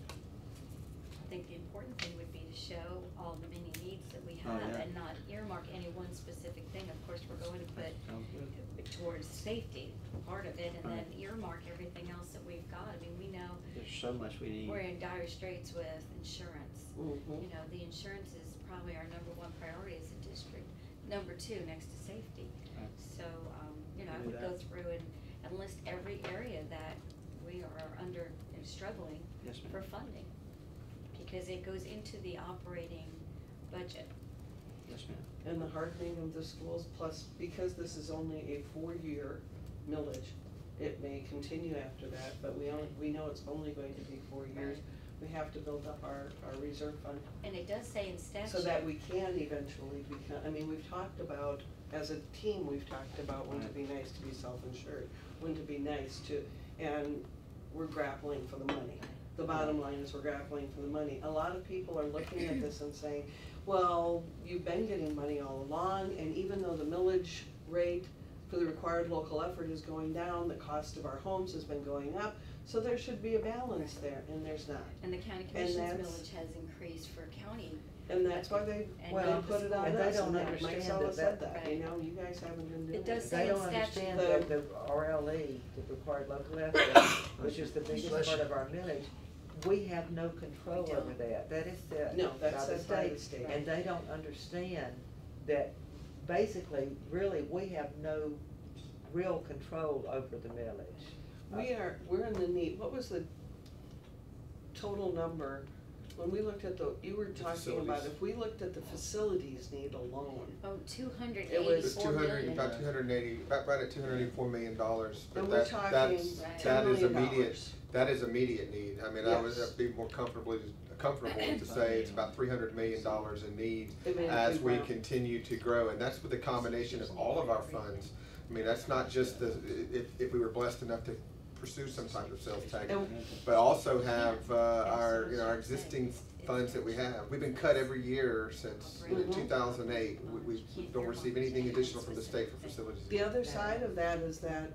F: I think the important thing would be to show all the many needs that we
B: Oh,
F: have
B: yeah.
F: and not earmark any one specific thing. Of course, we're going to put
B: Sounds good.
F: towards safety, part of it, and then
B: Right.
F: earmark everything else that we've got. I mean, we know
B: There's so much we need.
F: we're in dire straits with insurance.
C: Mhm.
F: You know, the insurance is probably our number one priority as a district, number two next to safety.
B: Right.
F: So, I
B: Do
F: would
B: that.
F: go through and list every area that we are under, struggling
B: Yes, ma'am.
F: for funding. Because it goes into the operating budget.
B: Yes, ma'am.
C: And the hardening of the schools, plus because this is only a 4-year millage, it may continue after that, but we know it's only going to be 4 years. We have to build up our reserve fund
F: And it does say in statute.
C: so that we can eventually become, I mean, we've talked about, as a team, we've talked about wouldn't it be nice to be self-insured? Wouldn't it be nice to, and we're grappling for the money. The bottom line is we're grappling for the money. A lot of people are looking at this and saying, well, you've been getting money all along, and even though the millage rate for the required local effort is going down, the cost of our homes has been going up, so there should be a balance there, and there's not.
F: And the county
C: And
F: commission's
C: that's-
F: millage has increased for county.
C: And that's why they put it on
A: and they
C: us,
A: don't
C: and
A: understand
C: Mike Sella
A: that
C: said
A: that-
C: that, you know, you guys haven't been doing it.
F: It does
A: They
F: say in
A: don't
F: statute.
A: understand
C: The-
A: that the RLE, the required local effort, which is the biggest part of our millage, we have no control
F: We don't.
A: over that. That is set
C: No, that's
A: by the
C: set by the
A: state,
C: state.
A: and they don't understand that basically, really, we have no real control over the millage.
C: We're in the need, what was the total number, when we looked at you were talking about,
H: facilities.
C: if we looked at the facilities need alone,
F: Oh,
C: It was
H: It's
F: 284 million.
H: about 280, about right at $284 million, but
C: and we're talking
H: that
C: $10
H: is
C: million.
H: immediate, that is immediate need. I mean, I would
C: Yes.
H: be more comfortable to say it's about $300 million in need
C: I mean,
H: as we
C: wow.
H: continue to grow, and that's with the combination of all of our funds. I mean, that's not just if we were blessed enough to pursue some type of sales tax,
C: And-
H: but also have our existing funds that we have. We've been cut every year since
C: Mhm.
H: 2008. We don't receive anything additional from the state for facilities.
C: The other side of that is that,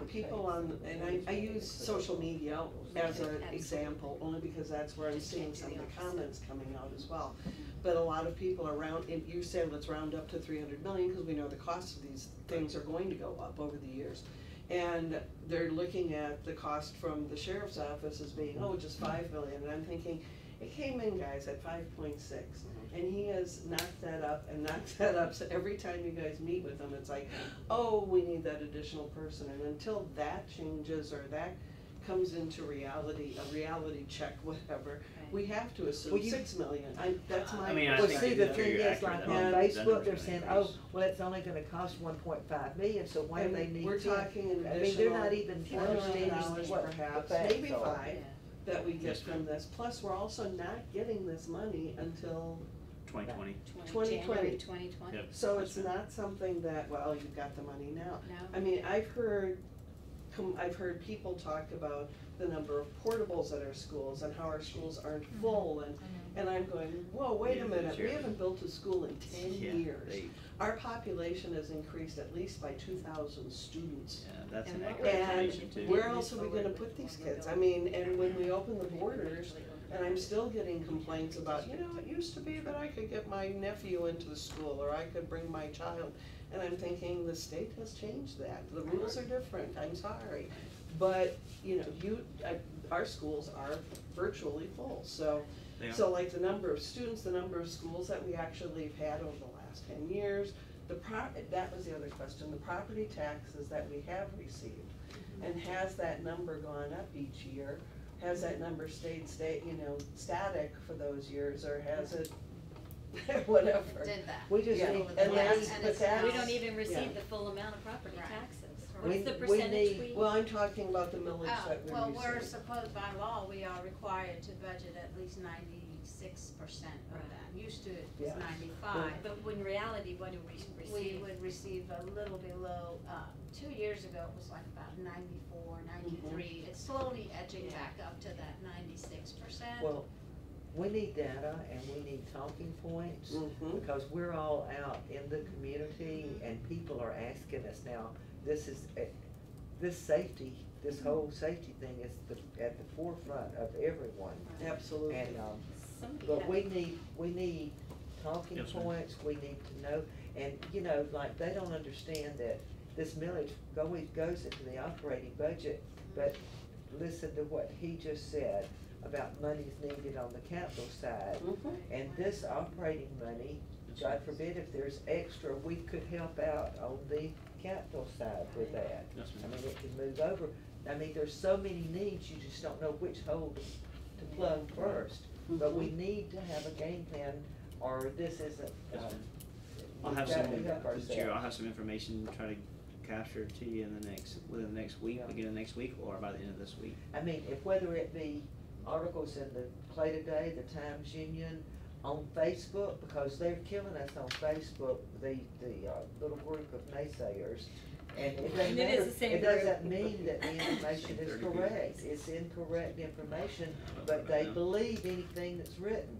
C: people and I use social media as an example, only because that's where I'm seeing some of the comments coming out as well. But a lot of people around, and you said let's round up to 300 million, because we know the cost of these things are going to go up over the years. And they're looking at the cost from the sheriff's office as being, just 5 million, and I'm thinking, it came in, guys, at 5.6, and he has knocked that up and knocked that up, so every time you guys meet with him, it's like, we need that additional person, and until that changes or that comes into reality, a reality check, whatever, we have to assume
A: Well, you-
C: 6 million, that's my.
B: I mean, I
A: Well,
B: think
A: see,
B: that
A: the
B: you're
A: thing is,
B: accurate
A: like
B: that
A: on
B: the
A: Facebook,
B: numbers
A: they're
B: gonna
A: saying,
B: increase.
A: it's only gonna cost 1.5 million, so why do
C: And
A: they need
C: we're
A: 10?
C: talking an
A: I mean, they're
C: additional
A: not even
C: $4 million
A: understanding what the
C: perhaps,
A: facts
C: maybe
A: are.
C: 5, that we get
B: Yes,
C: from
B: ma'am.
C: this, plus we're also not getting this money until
B: 2020.
C: 2020.
F: January 2020.
B: Yep.
C: So
B: Yes,
C: it's
B: ma'am.
C: not something that, you've got the money now.
F: No.
C: I mean, I've heard people talk about the number of portables at our schools and how our schools aren't full, and I'm going, whoa, wait a
B: Yeah,
C: minute, we
B: sure.
C: haven't built a school in 10
B: Yeah,
C: years.
B: they-
C: Our population has increased at least by 2,000 students.
B: Yeah, that's
F: And
B: an
F: what
B: accurate
C: And
B: information too.
C: where else are we gonna put these kids? I mean, and when we open the borders, and I'm still getting complaints about, it used to be that I could get my nephew into the school, or I could bring my child. And I'm thinking, the state has changed that, the rules are different, I'm sorry. But, our schools are virtually full, so.
B: They are.
C: So like the number of students, the number of schools that we actually have had over the last 10 years, that was the other question, the property taxes that we have received. And has that number gone up each year? has that number stayed, static for those years, or has it, whatever?
K: Did that.
A: We just
C: Yeah,
A: need,
C: and
K: that's-
C: that's,
K: and
C: but
K: it's
C: that's.
F: We don't even
C: yeah.
F: receive the full amount of property
K: Right.
F: taxes.
A: We-
F: What's the
A: we
F: percentage
A: need-
F: we?
C: Well, I'm talking about the millage that we
K: Well,
C: receive.
K: we're supposed, by law, we are required to budget at least 96% of
F: Right.
K: that. Used to it
A: Yeah.
K: was 95.
F: But in reality, what do we
K: We
F: receive?
K: would receive a little below, 2 years ago, it was like about 94, 93. It's slowly edging
F: Yeah.
K: back up to that 96%.
A: well, we need data and we need talking points,
C: Mhm.
A: because we're all out in the community and people are asking us now, this is, this safety, this whole safety thing is at the forefront of everyone.
C: Absolutely.
A: And,
F: Somebody
A: but
F: had-
A: we need talking
B: Yes, ma'am.
A: points, we need to know, and, you know, like, they don't understand that this millage always goes into the operating budget, but listen to what he just said about monies needed on the capital side.
C: Mhm.
A: And this operating money, God forbid if there's extra, we could help out on the capital side with that.
B: Yes,
A: I
B: ma'am.
A: mean, it can move over. I mean, there's so many needs, you just don't know which hole to plug first. But we need to have a game plan, or this isn't,
B: Yes, ma'am. I'll
A: we've
B: have
A: got
B: some,
A: to help
B: Mr. Chair, I'll
A: ourselves.
B: have some information, try to capture it to you in the within the next week,
A: Yeah.
B: beginning of next week, or by the end of this week.
A: I mean, if whether it be articles in the Play Today, the Times Union, on Facebook, because they're killing us on Facebook, the little group of naysayers. And it doesn't
F: And it is
A: matter,
F: the same
A: it
F: group.
A: doesn't mean that the information is
B: 30 people.
A: correct, it's incorrect information,
B: I don't know
A: but
B: about
A: they
B: that.
A: believe anything that's written.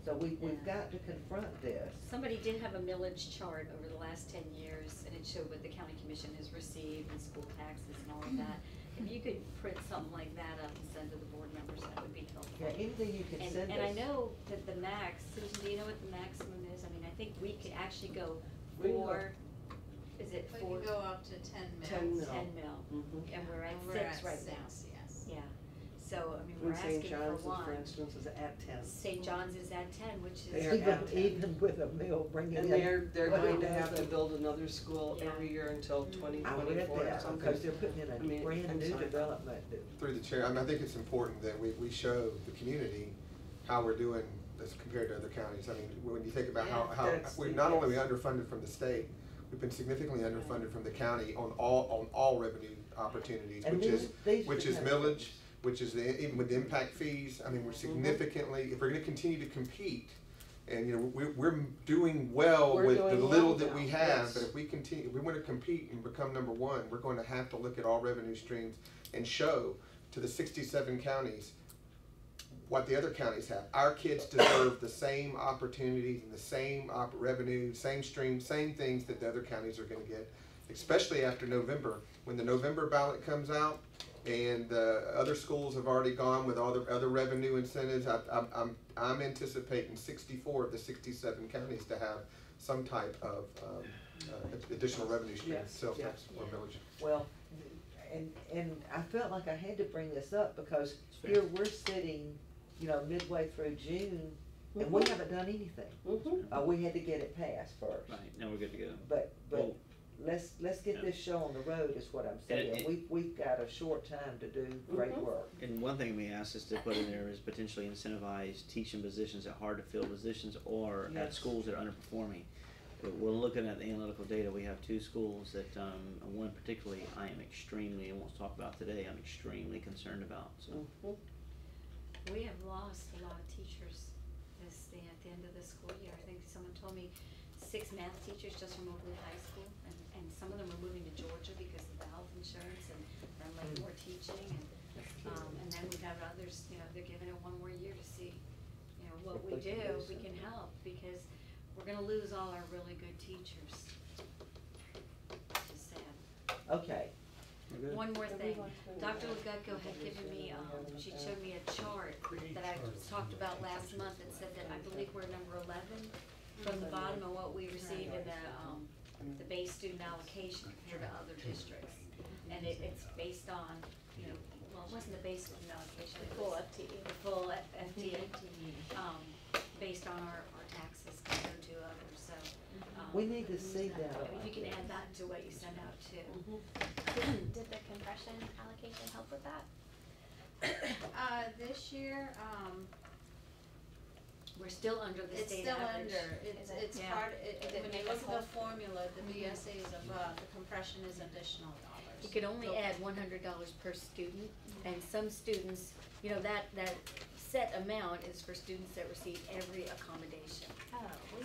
A: So we've
F: Yeah.
A: got to confront this.
F: Somebody did have a millage chart over the last 10 years, and it showed what the county commission has received and school taxes and all of that. If you could print something like that up and send to the board members, that would be helpful.
A: Yeah, anything you can send us.
F: And I know that the max, Susan, do you know what the maximum is? I mean, I think we could actually go
C: We can go-
F: for, is it
K: We
F: four?
K: can go up to 10 mils.
C: 10 mil.
F: 10 mil,
C: Mhm.
F: and we're at
K: And we're
F: 6
K: at
F: right now.
K: 6, yes.
F: Yeah, so, I mean, we're
C: And St.
F: asking for
C: John's,
F: one.
C: for instance, is at 10.
F: St. John's is at 10, which is.
C: They're
A: Even,
C: at 10.
A: even with a mill bringing in.
C: And they're going to have to
A: $1,000.
C: build another school
F: Yeah.
C: every year until
F: Mhm.
C: twenty
A: I read
C: twenty-four or
A: that,
C: something.
A: because they're putting in
C: I
A: a
C: mean,
A: brand
C: I'm
A: new
C: sorry.
A: development that.
H: Through the chair, I mean, I think it's important that we show the community how we're doing as compared to other counties. I mean, when you think about how
C: That's
H: we're
C: the-
H: not only underfunded from the state, we've been significantly underfunded from the county on all revenue opportunities,
A: And
H: which is
A: become-
H: millage, which is even with the impact fees. I mean, we're significantly, if we're gonna continue to compete, and, you know, we're doing well
C: We're
H: with the
C: doing
H: little
C: well
H: that
C: now,
H: we have,
C: yes.
H: but if we continue, if we wanna compete and become number one, we're going to have to look at all revenue streams and show to the 67 counties what the other counties have. Our kids deserve the same opportunities and the same revenue, same streams, same things that the other counties are gonna get, especially after November. When the November ballot comes out and other schools have already gone with all the other revenue incentives, I'm anticipating 64 of the 67 counties to have some type of additional revenue stream,
C: Yes,
H: sales
C: yes.
H: tax or millage.
A: Well, and I felt like I had to bring this up because
B: fair.
A: here we're sitting, you know, midway through June, and we
C: Mhm.
A: haven't done anything.
C: Mhm.
A: We had to get it passed first.
B: Right, now we're good to go.
A: But
B: Well,
A: let's get
B: yeah.
A: this show on the road is what I'm
B: And
A: saying.
B: it-
A: We've got a short time to do great
C: Mhm.
A: work.
B: And one thing we asked us to put in there is potentially incentivize teaching positions at hard to fill positions or at
C: Yes.
B: schools that are underperforming. But we're looking at the analytical data, we have 2 schools that, one particularly I am extremely, and we'll talk about today, I'm extremely concerned about, so.
C: Mhm.
F: We have lost a lot of teachers at the end of the school year. I think someone told me 6 math teachers just from Oakland High School, and some of them are moving to Georgia because of the health insurance and they're like more teaching, and then we have others, you know, they're giving it one more year to see, you know, what
A: If
F: we
A: we can
F: do,
A: do
F: if we can
A: something.
F: help, because we're gonna lose all our really good teachers. Which is sad.
A: Okay,
B: We're good.
F: One more thing, Dr. Legutko had given me, she showed me a chart that I talked about last month that said that I believe we're number 11 from the bottom of what we received in the base student allocation compared to other districts. And it's based on, you know, well, it wasn't the base student allocation, it
G: Full
F: was
G: FTE.
F: the full FTE, based on our taxes compared to others, so.
A: we need to see that.
F: If you can add that to what you send out too.
E: Did the compression allocation help with that?
K: This year,
F: We're still under the
K: it's
F: state
K: still
F: average.
K: under, it's
F: Yeah.
K: part,
F: Does it
K: when
F: make
K: you
F: us
K: look at
F: whole?
K: the formula, the BSA is above, the compression is additional dollars.
F: You could only
K: So-
F: add $100 per student, and some students, you know, that set amount is for students that receive every accommodation.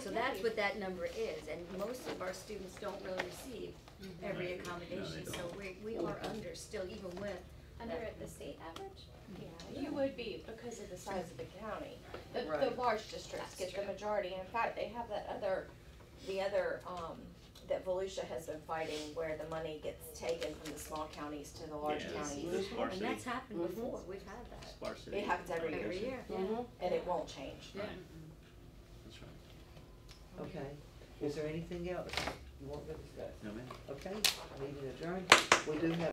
F: So that's what that number is, and most of our students don't really receive every accommodation, so we are under still, even with.
E: Under
F: that.
E: the state average?
G: Yeah, you would be because of the size of the county. The
C: Right.
G: large districts
E: That's
G: get the
E: true.
G: majority. In fact, they have that the other, that Volusia has been fighting where the money gets taken from the small counties to the large
B: Yeah,
G: counties.
B: the
F: And
B: sparsity.
F: that's happened
C: Mhm.
F: before, we've had that.
B: Sparsity.
G: It happens every year.
F: Every year, yeah.
C: Mhm.
G: And it won't change.
F: Yeah.
B: That's right.
A: Okay, is there anything else you want to discuss?
B: No, ma'am.
A: Okay, meeting adjourned. We do have